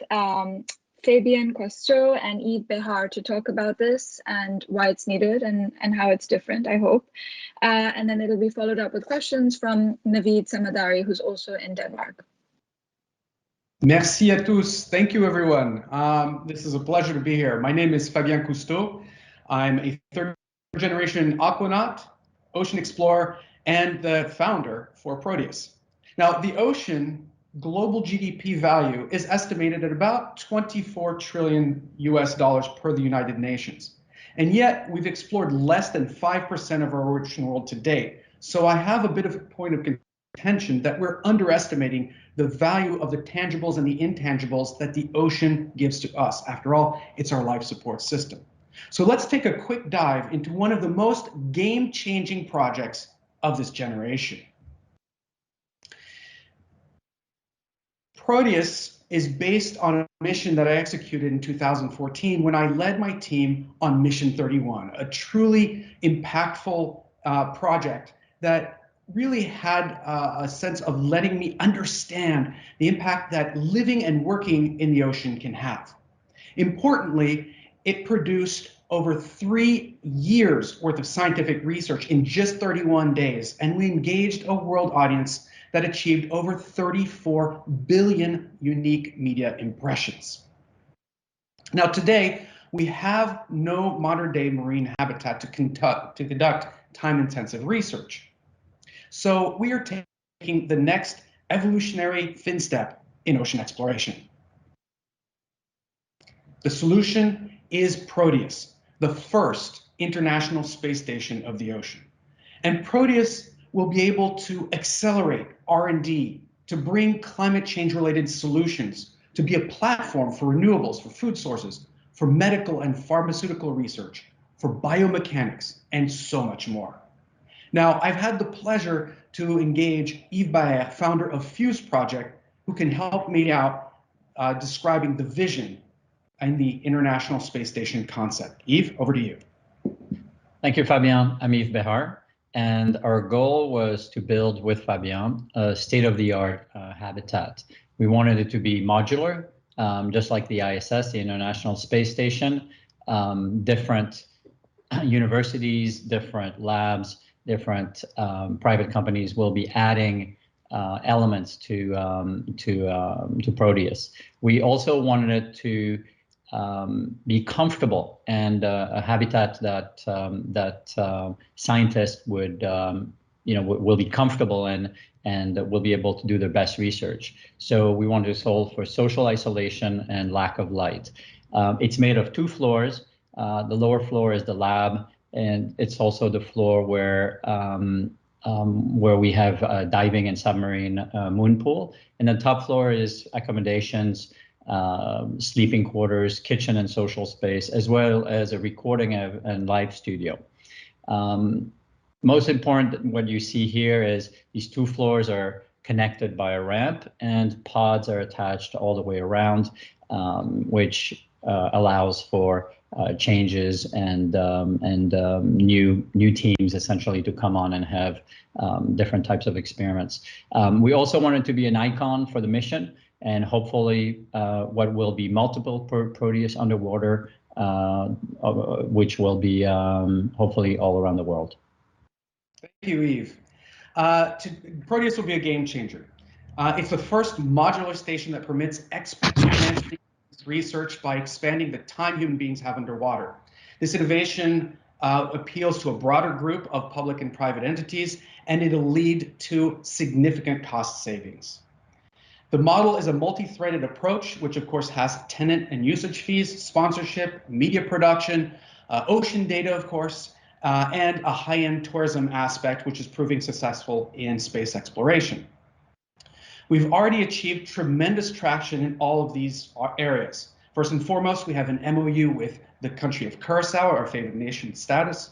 Fabien Cousteau and Yves Behar to talk about this and why it's needed and how it's different, I hope. And then it'll be followed up with questions from Navid Samandari, who's also in Denmark. Merci à tous. Thank you, everyone. This is a pleasure to be here. My name is Fabien Cousteau. I'm a third-generation aquanaut, ocean explorer, and the founder for PROTEUS. Now, the ocean global GDP value is estimated at about $24 trillion per the United Nations. And yet we've explored less than 5% of our ocean world to date. So I have a bit of a point of contention that we're underestimating the value of the tangibles and the intangibles that the ocean gives to us. After all, it's our life support system. So let's take a quick dive into one of the most game-changing projects of this generation. PROTEUS is based on a mission that I executed in 2014 when I led my team on Mission 31, a truly impactful project that really had a sense of letting me understand the impact that living and working in the ocean can have. Importantly, it produced over 3 years worth of scientific research in just 31 days, and we engaged a world audience that achieved over 34 billion unique media impressions. Now today, we have no modern day marine habitat to conduct time-intensive research. So we are taking the next evolutionary fin step in ocean exploration. The solution is PROTEUS, the first international space station of the ocean. And PROTEUS will be able to accelerate R&D, to bring climate change related solutions, to be a platform for renewables, for food sources, for medical and pharmaceutical research, for biomechanics, and so much more. Now, I've had the pleasure to engage Yves Behar, founder of Fuse Project, who can help me out describing the vision and the International Space Station concept. Yves, over to you. Thank you, Fabien. I'm Yves Behar. And our goal was to build with Fabien a state-of-the-art habitat. We wanted it to be modular, just like the ISS, the International Space Station. Different universities, different labs, different private companies will be adding elements to PROTEUS. We also wanted it to be comfortable and a habitat that scientists would will be comfortable in and will be able to do their best research. So we wanted to solve for social isolation and lack of light. It's made of 2 floors. The lower floor is the lab, and it's also the floor where we have a diving and submarine moon pool. And the top floor is accommodations, sleeping quarters, kitchen and social space, as well as a recording and live studio. Most important, what you see here is these 2 floors are connected by a ramp, and pods are attached all the way around, which allows for changes and new teams essentially to come on and have different types of experiments. We also wanted to be an icon for the mission, and hopefully what will be multiple Proteus underwater, which will be hopefully all around the world. Thank you, Yves. Proteus will be a game changer. It's the first modular station that permits exponential research by expanding the time human beings have underwater. This innovation appeals to a broader group of public and private entities, and it'll lead to significant cost savings. The model is a multi-threaded approach, which of course has tenant and usage fees, sponsorship, media production, ocean data, of course, and a high-end tourism aspect, which is proving successful in space exploration. We've already achieved tremendous traction in all of these areas. First and foremost, we have an MOU with the country of Curacao, our favored nation status.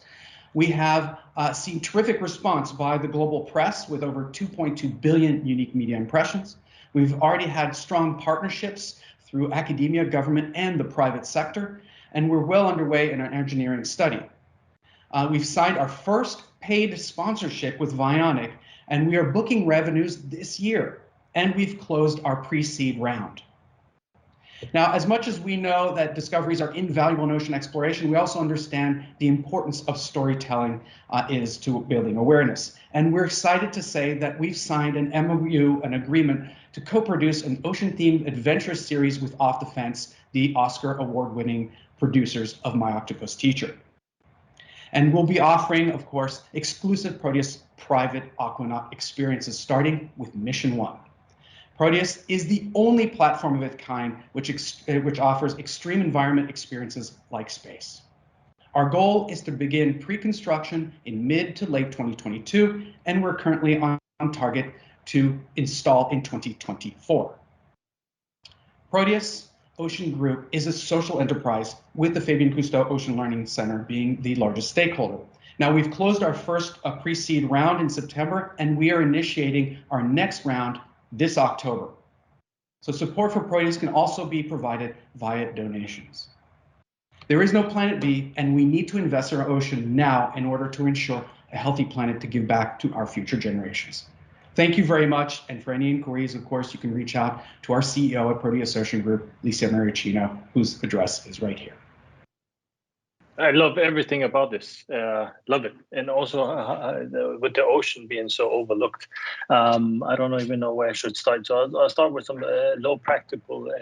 We have seen terrific response by the global press with over 2.2 billion unique media impressions. We've already had strong partnerships through academia, government, and the private sector, and we're well underway in our engineering study. We've signed our first paid sponsorship with Vionic, and we are booking revenues this year, and we've closed our pre-seed round. Now, as much as we know that discoveries are invaluable in ocean exploration, we also understand the importance of storytelling is to building awareness. And we're excited to say that we've signed an MOU, an agreement to co-produce an ocean-themed adventure series with Off the Fence, the Oscar award-winning producers of My Octopus Teacher. And we'll be offering, of course, exclusive Proteus private aquanaut experiences starting with Mission 1. Proteus is the only platform of its kind which offers extreme environment experiences like space. Our goal is to begin pre-construction in mid to late 2022, and we're currently on target to install in 2024. Proteus Ocean Group is a social enterprise with the Fabien Cousteau Ocean Learning Center being the largest stakeholder. Now, we've closed our first pre-seed round in September, and we are initiating our next round this October. So support for Proteus can also be provided via donations. There is no planet B, and we need to invest in our ocean now in order to ensure a healthy planet to give back to our future generations. Thank you very much, and for any inquiries, of course, you can reach out to our CEO at Proteus Ocean Group, Lisa Maricino, whose address is right here. I love everything about this. Love it, and also with the ocean being so overlooked, I don't even know where I should start. So I'll start with some low practical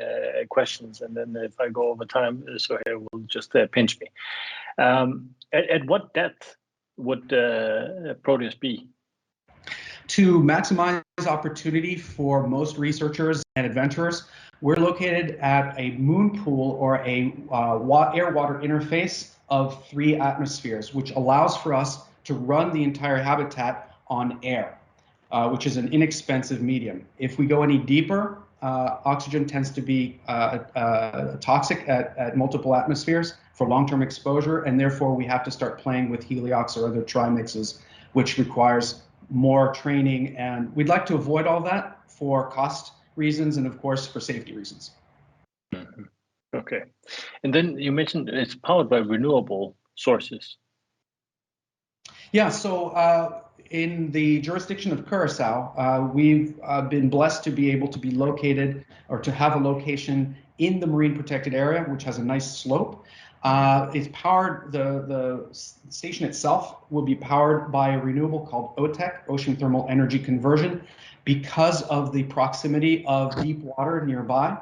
questions, and then if I go over time, Suhair will just pinch me. At what depth would Proteus be? To maximize opportunity for most researchers and adventurers, we're located at a moon pool or a air-water interface of 3 atmospheres, which allows for us to run the entire habitat on air, which is an inexpensive medium. If we go any deeper, oxygen tends to be toxic at multiple atmospheres for long-term exposure, and therefore we have to start playing with heliox or other trimixes, which requires more training, and we'd like to avoid all that for cost reasons and of course for safety reasons. Mm-hmm. Okay, and then you mentioned it's powered by renewable sources. Yeah, so in the jurisdiction of Curacao, we've been blessed to be able to be located or to have a location in the marine protected area, which has a nice slope. It's powered, the station itself will be powered by a renewable called OTEC, Ocean Thermal Energy Conversion, because of the proximity of deep water nearby.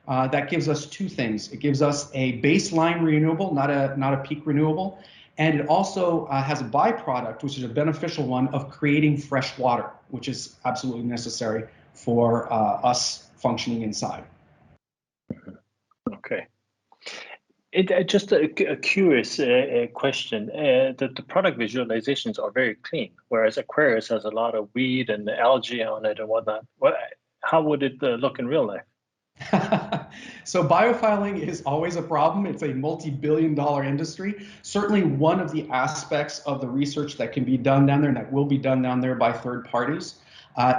That gives us 2 things. It gives us a baseline renewable, not a peak renewable, and it also has a byproduct, which is a beneficial one, of creating fresh water, which is absolutely necessary for us functioning inside. Okay. Just a curious question. The product visualizations are very clean, whereas Aquarius has a lot of weed and algae on it and whatnot. How would it look in real life? So biophiling is always a problem. It's a multi-billion-dollar industry. Certainly one of the aspects of the research that can be done down there and that will be done down there by third parties.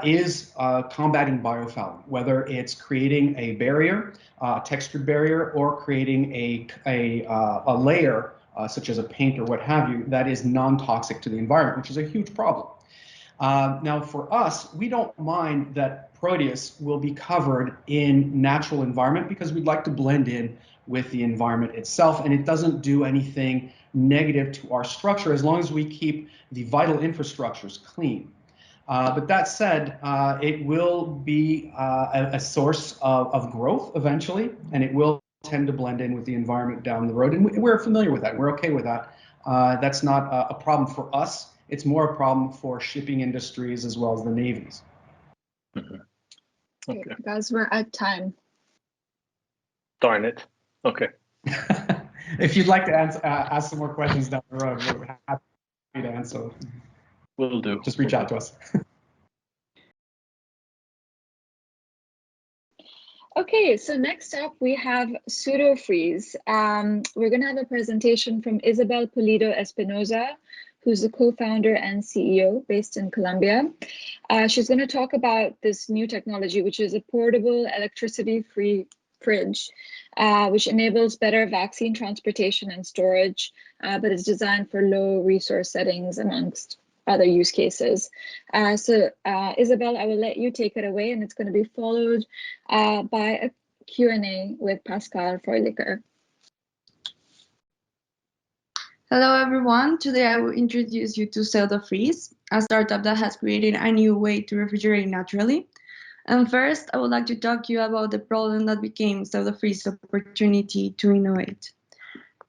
is combating biofouling, whether it's creating a barrier, a textured barrier, or creating a layer such as a paint or what have you that is non-toxic to the environment, which is a huge problem. Now, for us, we don't mind that PROTEUS will be covered in natural environment because we'd like to blend in with the environment itself, and it doesn't do anything negative to our structure as long as we keep the vital infrastructures clean. But that said, it will be a source of growth eventually, and it will tend to blend in with the environment down the road, and we're familiar with that. We're okay with that. That's not a problem for us. It's more a problem for shipping industries as well as the navies. Okay. Okay, guys, we're at time. Darn it. Okay. If you'd like to ask some more questions down the road, we're happy to answer. Will do. Just reach out to us. Okay, so next up we have PseudoFreeze. We're going to have a presentation from Isabel Pulido Espinoza, who's the co-founder and CEO based in Colombia. She's going to talk about this new technology, which is a portable electricity-free fridge, which enables better vaccine transportation and storage, but it's designed for low resource settings amongst other use cases. Isabel, I will let you take it away, and it's going to be followed by a Q&A with Pascal Freilicher. Hello everyone, today I will introduce you to PseudoFreeze, a startup that has created a new way to refrigerate naturally. And first, I would like to talk to you about the problem that became PseudoFreeze's opportunity to innovate.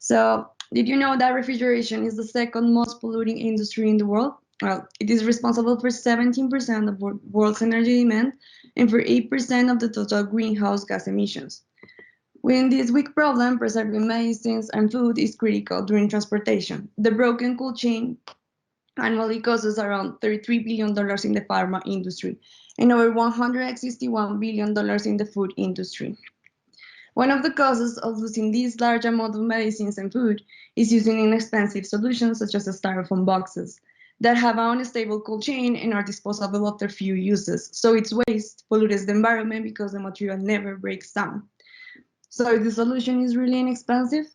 So, did you know that refrigeration is the second most polluting industry in the world? Well, it is responsible for 17% of the world's energy demand and for 8% of the total greenhouse gas emissions. Within this big problem, preserving medicines and food is critical during transportation. The broken cold chain annually costs around $33 billion in the pharma industry and over $161 billion in the food industry. One of the causes of losing these large amounts of medicines and food is using inexpensive solutions such as the styrofoam boxes that have an unstable cold chain and are disposable after few uses. So its waste pollutes the environment because the material never breaks down. So the solution is really inexpensive.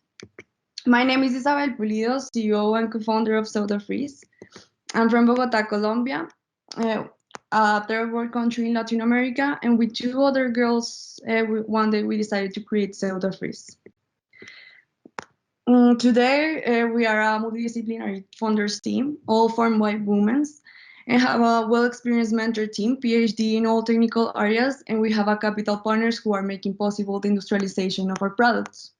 My name is Isabel Pulido, CEO and co-founder of PseudoFreeze. I'm from Bogota, Colombia, a third world country in Latin America, and with two other girls, one day we decided to create PseudoFreeze. Today, we are a multidisciplinary founders team, all formed by women, and have a well-experienced mentor team, PhD in all technical areas, and we have a capital partners who are making possible the industrialization of our products.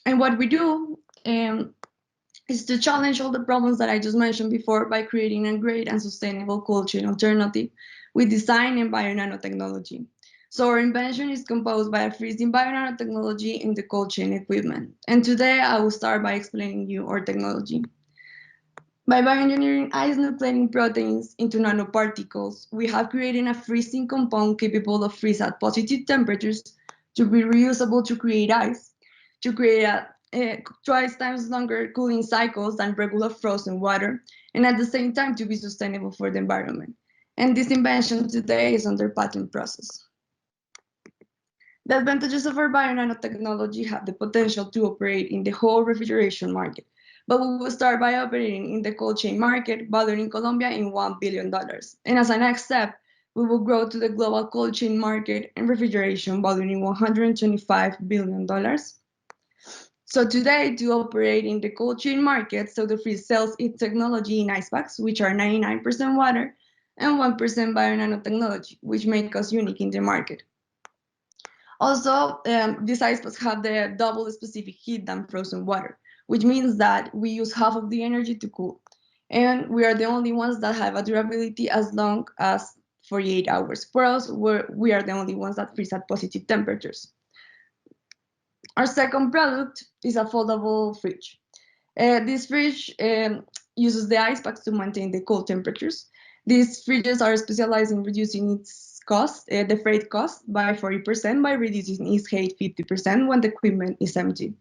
And what we do is to challenge all the problems that I just mentioned before by creating a great and sustainable cold chain alternative with design and bio-nanotechnology. So our invention is composed by a freezing bio-nanotechnology in the cold chain equipment. And today I will start by explaining you our technology. By bioengineering ice nucleating proteins into nanoparticles, we have created a freezing compound capable of freeze at positive temperatures to be reusable to create ice, to create twice times longer cooling cycles than regular frozen water, and at the same time to be sustainable for the environment. And this invention today is under patent process. The advantages of our bio-nanotechnology have the potential to operate in the whole refrigeration market. But we will start by operating in the cold chain market, valued in Colombia in $1 billion. And as a next step, we will grow to the global cold chain market and refrigeration, valued in $125 billion. So today, to operate in the cold chain market, PseudoFreeze sells its technology in ice packs, which are 99% water, and 1% bio-nanotechnology, which make us unique in the market. Also, these ice packs have the double specific heat than frozen water, which means that we use half of the energy to cool. And we are the only ones that have a durability as long as 48 hours. For us, we are the only ones that freeze at positive temperatures. Our second product is a foldable fridge. This fridge uses the ice packs to maintain the cold temperatures. These fridges are specialized in reducing its cost, the freight cost, by 40% by reducing its height 50% when the equipment is empty.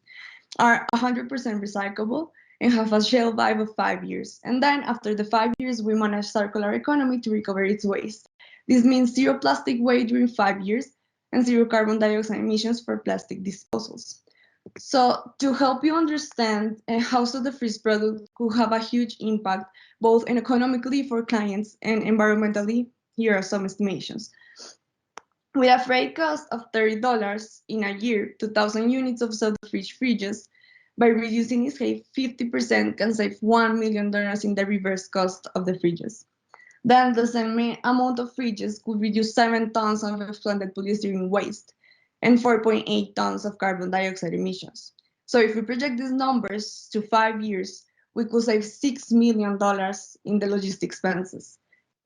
Are 100% recyclable, and have a shelf life of 5 years. And then after the 5 years, we manage circular economy to recover its waste. This means 0 plastic waste during 5 years and 0 carbon dioxide emissions for plastic disposals. So to help you understand how SaltyFreeze product could have a huge impact, both economically for clients and environmentally, here are some estimations. With a freight cost of $30 in a year, 2,000 units of SaltyFreeze fridges, by reducing its height 50% can save $1 million in the reverse cost of the fridges. Then the same amount of fridges could reduce 7 tons of expanded polystyrene waste and 4.8 tons of carbon dioxide emissions. So if we project these numbers to 5 years, we could save $6 million in the logistic expenses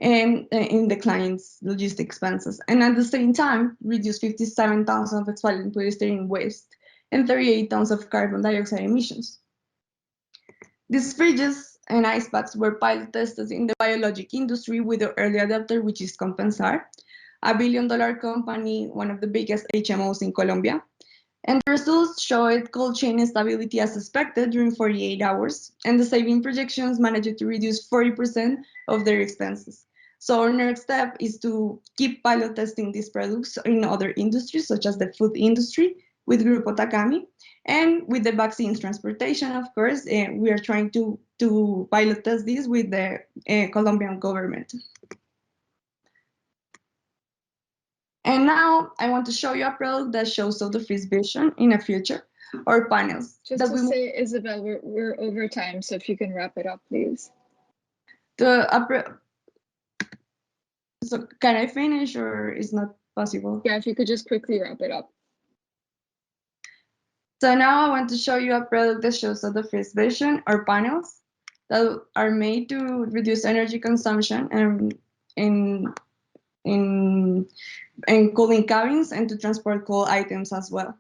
and in the client's logistic expenses. And at the same time, reduce 57 tons of expanded polystyrene waste and 38 tons of carbon dioxide emissions. These fridges and ice packs were pilot tested in the biologic industry with the early adopter, which is Compensar, a billion-dollar company, one of the biggest HMOs in Colombia. And the results showed cold chain stability as expected during 48 hours, and the saving projections managed to reduce 40% of their expenses. So our next step is to keep pilot testing these products in other industries, such as the food industry, with Grupo Takami, and with the vaccines transportation, of course, we are trying to pilot test this with the Colombian government. And now I want to show you a product that shows SaltyFreeze vision in the future, or panels. Just to say, Isabel, we're over time, so if you can wrap it up, please. So can I finish, or is not possible? Yeah, if you could just quickly wrap it up. So now I want to show you a product that shows SaltyFreeze vision, or panels, that are made to reduce energy consumption and in cooling cabins and to transport cold items as well.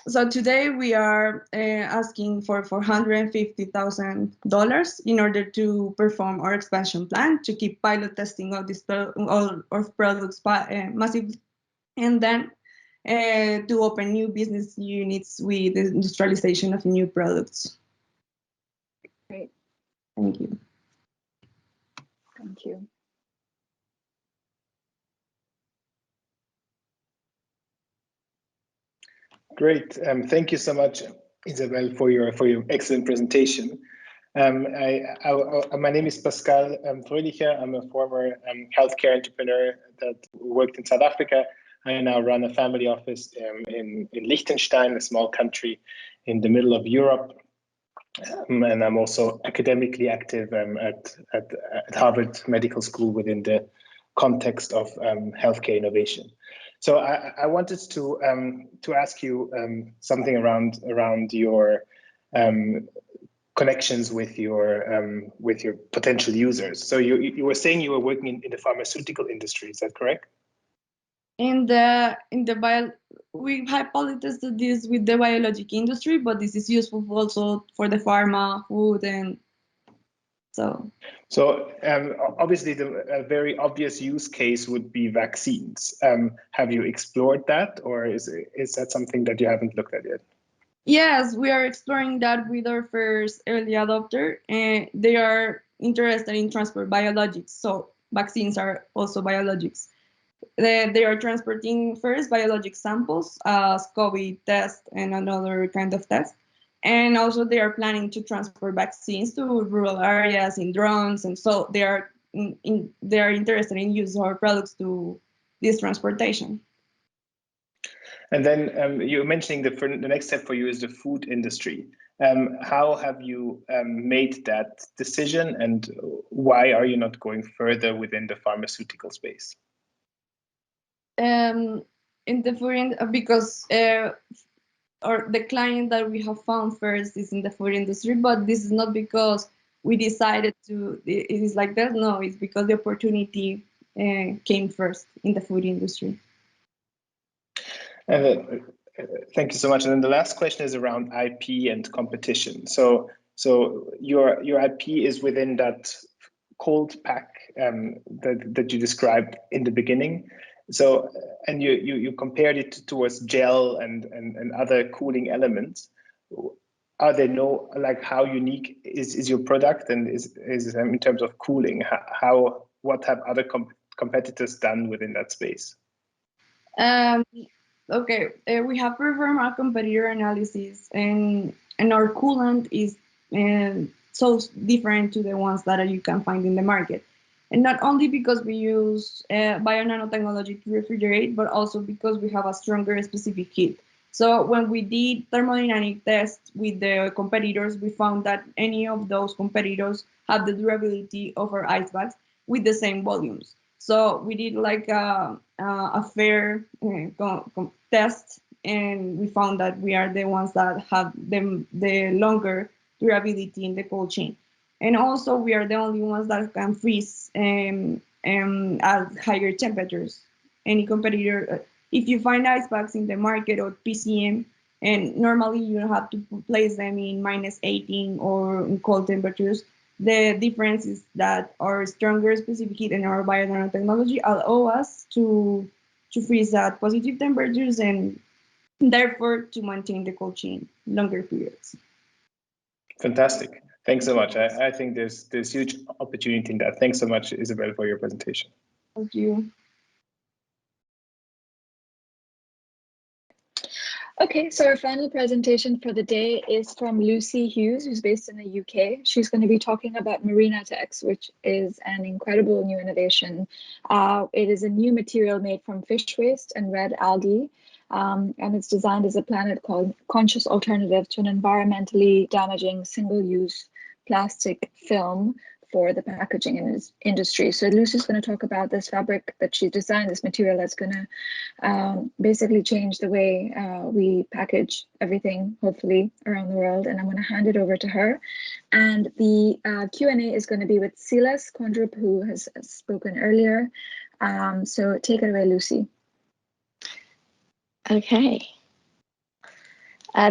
So today we are asking for $450,000 in order to perform our expansion plan to keep pilot testing all of products massive, and then to open new business units with the industrialization of new products. Great. Thank you. Thank you. Great. Thank you so much, Isabel, for your excellent presentation. My name is Pascal Fröhlicher. I'm a former healthcare entrepreneur that worked in South Africa. I now run a family office in Liechtenstein, a small country in the middle of Europe. And I'm also academically active at Harvard Medical School within the context of healthcare innovation. So I wanted to ask you something around your connections with your potential users. So you were saying you were working in the pharmaceutical industry. Is that correct? We hypothesized this with the biologic industry, but this is useful also for the pharma, food, and so. So obviously, a very obvious use case would be vaccines. Have you explored that, or is that something that you haven't looked at yet? Yes, we are exploring that with our first early adopter, and they are interested in transport biologics. So vaccines are also biologics. They are transporting first biologic samples as COVID test and another kind of test. And also they are planning to transport vaccines to rural areas in drones. And so they are interested in using our products to this transportation. And then you're mentioning the next step for you is the food industry. How have you made that decision, and why are you not going further within the pharmaceutical space? In the food, because the client that we have found first is in the food industry, but this is not because we decided to, it is like that. No, it's because the opportunity came first in the food industry. Thank you so much. And then the last question is around IP and competition. So your IP is within that cold pack that you described in the beginning. So, and you compared it towards gel and other cooling elements. are they know like how unique is your product, and is in terms of cooling, what have other competitors done within that space? Okay, we have performed a competitor analysis, and our coolant is so different to the ones that you can find in the market. And not only because we use bio-nanotechnology to refrigerate, but also because we have a stronger specific heat. So when we did thermodynamic tests with the competitors, we found that any of those competitors have the durability of our ice bags with the same volumes. So we did like a fair test, and we found that we are the ones that have the longer durability in the cold chain. And also we are the only ones that can freeze at higher temperatures. Any competitor, if you find ice bags in the market or PCM, and normally you have to place them in -18 or in cold temperatures, the difference is that our stronger specific heat and our bio-nanotechnology allow us to freeze at positive temperatures and therefore to maintain the cold chain longer periods. Fantastic. Thanks so much. I think there's huge opportunity in that. Thanks so much, Isabel, for your presentation. Thank you. Okay, so our final presentation for the day is from Lucy Hughes, who's based in the UK. She's going to be talking about MarinaTex, which is an incredible new innovation. It is a new material made from fish waste and red algae, and it's designed as a planet-conscious alternative to an environmentally damaging single-use plastic film for the packaging industry. So Lucy's going to talk about this fabric that she designed, this material that's going to basically change the way we package everything, hopefully, around the world. And I'm going to hand it over to her. And the Q&A is going to be with Silas Kondrup, who has spoken earlier. So take it away, Lucy. Okay.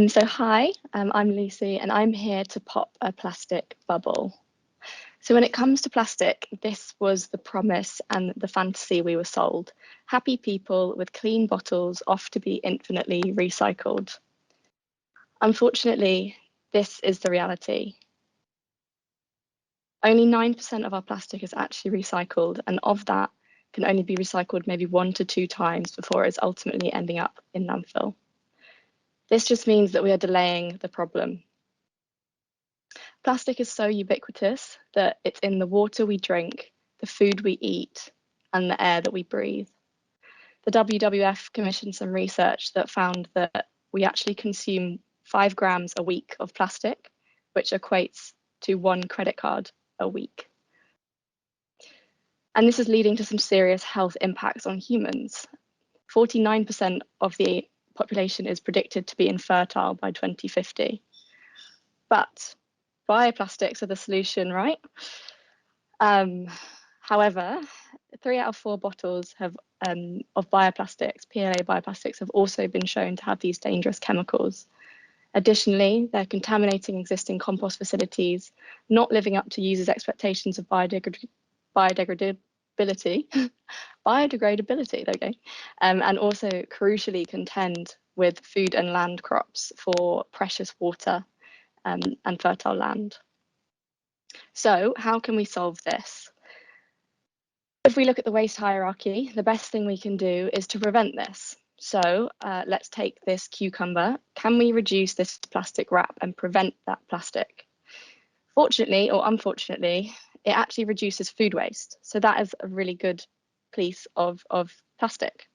So hi, I'm Lucy, and I'm here to pop a plastic bubble. So when it comes to plastic, this was the promise and the fantasy we were sold. Happy people with clean bottles off to be infinitely recycled. Unfortunately, this is the reality. Only 9% of our plastic is actually recycled, and of that can only be recycled maybe 1 to 2 times before it's ultimately ending up in landfill. This just means that we are delaying the problem. Plastic is so ubiquitous that it's in the water we drink, the food we eat, and the air that we breathe. The WWF commissioned some research that found that we actually consume 5 grams a week of plastic, which equates to 1 credit card a week. And this is leading to some serious health impacts on humans. 49% of the population is predicted to be infertile by 2050. But bioplastics are the solution, right? However, 3 out of 4 bottles of bioplastics, PLA bioplastics, have also been shown to have these dangerous chemicals. Additionally, they're contaminating existing compost facilities, not living up to users' expectations of biodegradability, there we go, and also crucially contend with food and land crops for precious water and fertile land. So how can we solve this? If we look at the waste hierarchy, the best thing we can do is to prevent this. So let's take this cucumber. Can we reduce this plastic wrap and prevent that plastic? Fortunately or unfortunately, it actually reduces food waste. So that is a really good piece of plastic.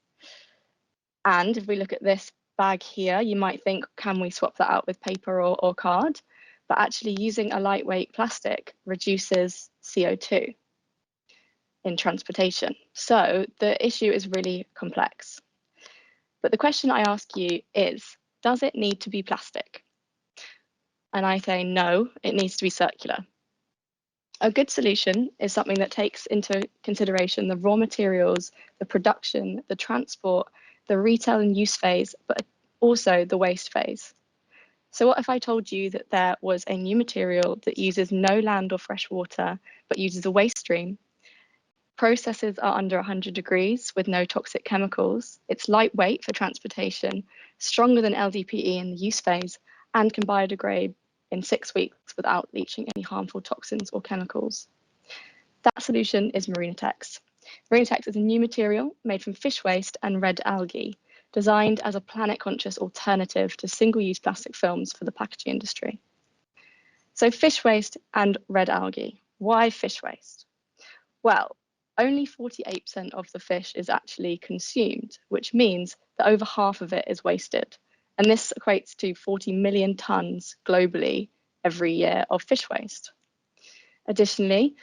And if we look at this bag here, you might think, can we swap that out with paper or card? But actually using a lightweight plastic reduces CO2 in transportation. So the issue is really complex. But the question I ask you is, does it need to be plastic? And I say, no, it needs to be circular. A good solution is something that takes into consideration the raw materials, the production, the transport, the retail and use phase, but also the waste phase. So what if I told you that there was a new material that uses no land or fresh water, but uses a waste stream? Processes are under 100 degrees with no toxic chemicals. It's lightweight for transportation, stronger than LDPE in the use phase, and can biodegrade in 6 weeks without leaching any harmful toxins or chemicals. That solution is MarinaTex. MarinaTex is a new material made from fish waste and red algae, designed as a planet-conscious alternative to single-use plastic films for the packaging industry. So fish waste and red algae. Why fish waste? Well, only 48% of the fish is actually consumed, which means that over half of it is wasted. And this equates to 40 million tonnes globally every year of fish waste. Additionally,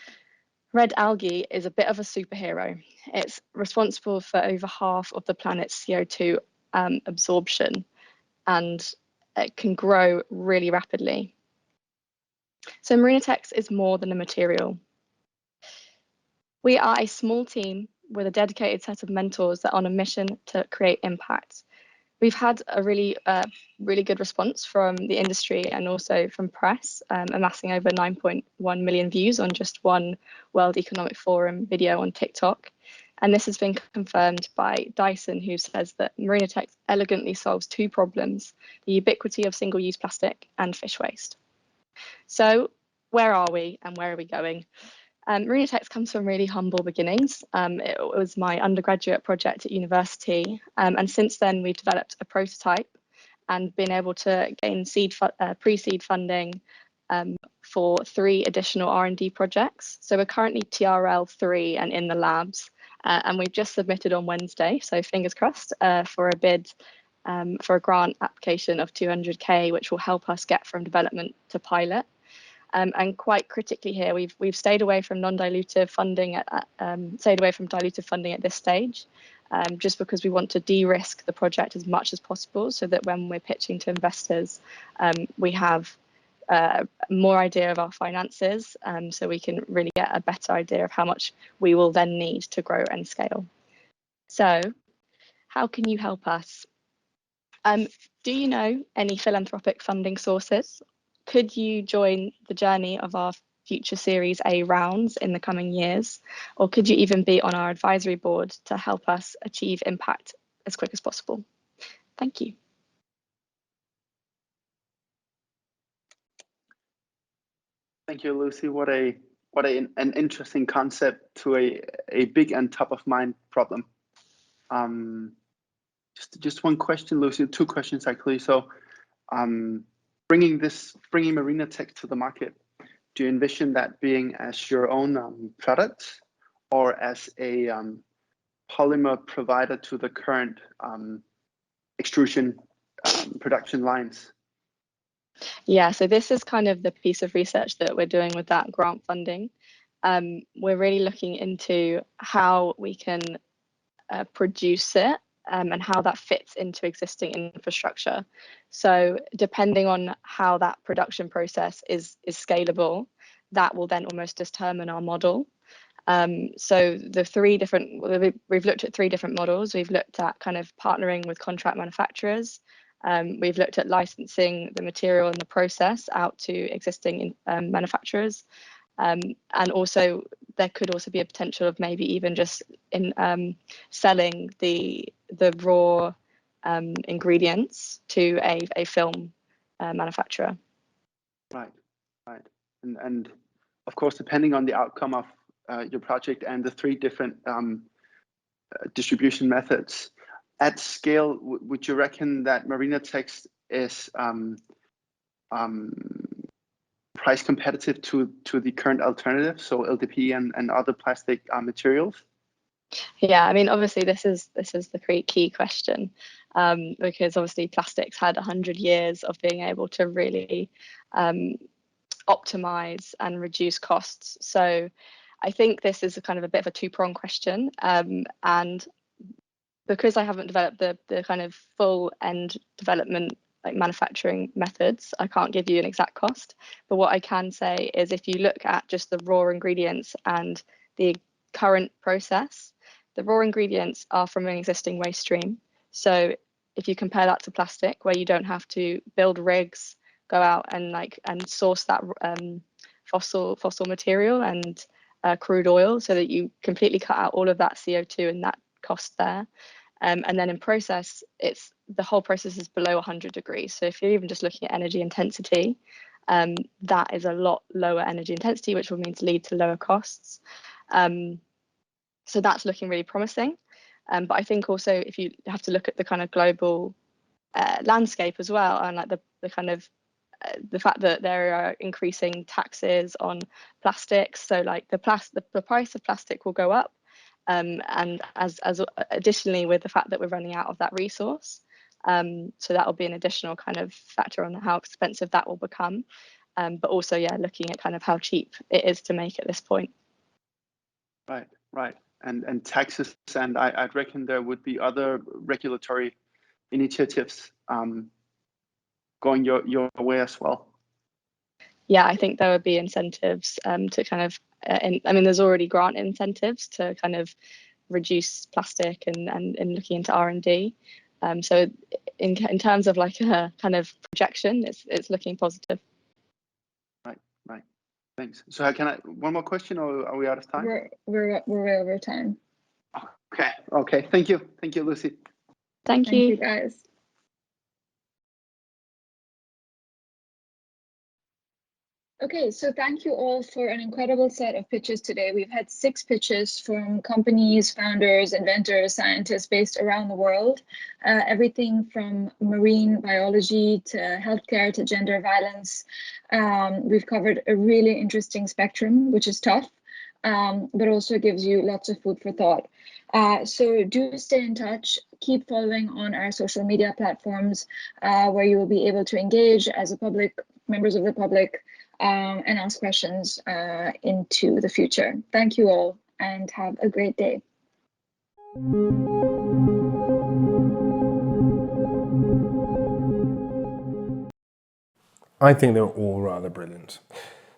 red algae is a bit of a superhero. It's responsible for over half of the planet's CO2 absorption, and it can grow really rapidly. So MarinaTex is more than a material. We are a small team with a dedicated set of mentors that are on a mission to create impact. We've had a really good response from the industry and also from press, amassing over 9.1 million views on just one World Economic Forum video on TikTok. And this has been confirmed by Dyson, who says that MarinaTex elegantly solves two problems: the ubiquity of single-use plastic and fish waste. So where are we and where are we going? MarinaTex comes from really humble beginnings. It was my undergraduate project at university, and since then we've developed a prototype and been able to gain pre-seed funding for 3 additional R&D projects. So we're currently TRL 3 and in the labs, and we've just submitted on Wednesday, so fingers crossed, for a bid for a grant application of 200k, which will help us get from development to pilot. And quite critically here, we've stayed away from non-dilutive funding dilutive funding at this stage, just because we want to de-risk the project as much as possible, so that when we're pitching to investors, we have more idea of our finances, so we can really get a better idea of how much we will then need to grow and scale. So, how can you help us? Do you know any philanthropic funding sources? Could you join the journey of our future Series A rounds in the coming years? Or could you even be on our advisory board to help us achieve impact as quick as possible? Thank you. Thank you, Lucy. What an interesting concept to a big and top of mind problem. Just one question, Lucy. 2 questions actually. So, bringing MarinaTex to the market, do you envision that being as your own product, or as a polymer provider to the current extrusion production lines? Yeah, so this is kind of the piece of research that we're doing with that grant funding. We're really looking into how we can produce it and how that fits into existing infrastructure. So depending on how that production process is scalable, that will then almost determine our model. So we've looked at 3 different models. We've looked at kind of partnering with contract manufacturers. We've looked at licensing the material and the process out to existing manufacturers. And also there could also be a potential of maybe even just selling the raw ingredients to a film manufacturer. Right. And of course, depending on the outcome of your project and the 3 different distribution methods, at scale, would you reckon that MarinaTex is price competitive to the current alternative, so LDP and other plastic materials? Yeah, I mean, obviously this is the key question, because obviously plastics had 100 years of being able to really optimize and reduce costs. So I think this is a kind of a bit of a 2-pronged question, and because I haven't developed the kind of full end development, like manufacturing methods, I can't give you an exact cost. But what I can say is, if you look at just the raw ingredients and the current process, the raw ingredients are from an existing waste stream. So if you compare that to plastic, where you don't have to build rigs, go out and source that fossil material and crude oil, so that you completely cut out all of that CO2 and that cost there. And then in process, the whole process is below 100 degrees. So if you're even just looking at energy intensity, that is a lot lower energy intensity, which will mean to lead to lower costs. So that's looking really promising. But I think also if you have to look at the kind of global landscape as well, and like the kind of the fact that there are increasing taxes on plastics, so like the price of plastic will go up, and as additionally with the fact that we're running out of that resource, so that will be an additional kind of factor on how expensive that will become, but also looking at kind of how cheap it is to make at this point. Right. And taxes, and I'd reckon there would be other regulatory initiatives going your way as well. Yeah, I think there would be incentives to kind of, I mean, there's already grant incentives to kind of reduce plastic and looking into R&D. So in terms of like a kind of projection, it's looking positive. Right. Thanks. So can I one more question, or are we out of time? We're way over time. Okay. Thank you, Lucy. Thank you, guys. Okay, so thank you all for an incredible set of pitches today. We've had 6 pitches from companies, founders, inventors, scientists based around the world. Everything from marine biology to healthcare to gender violence. We've covered a really interesting spectrum, which is tough, but also gives you lots of food for thought. So do stay in touch. Keep following on our social media platforms where you will be able to engage as members of the public, and ask questions into the future. Thank you all and have a great day. I think they're all rather brilliant.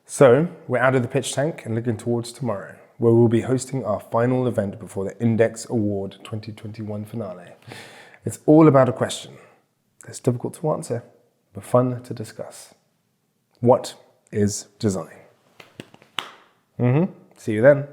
So we're out of the pitch tank and looking towards tomorrow, where we'll be hosting our final event before the Index Award 2021 finale. It's all about a question that's difficult to answer, but fun to discuss. What is design? See you then.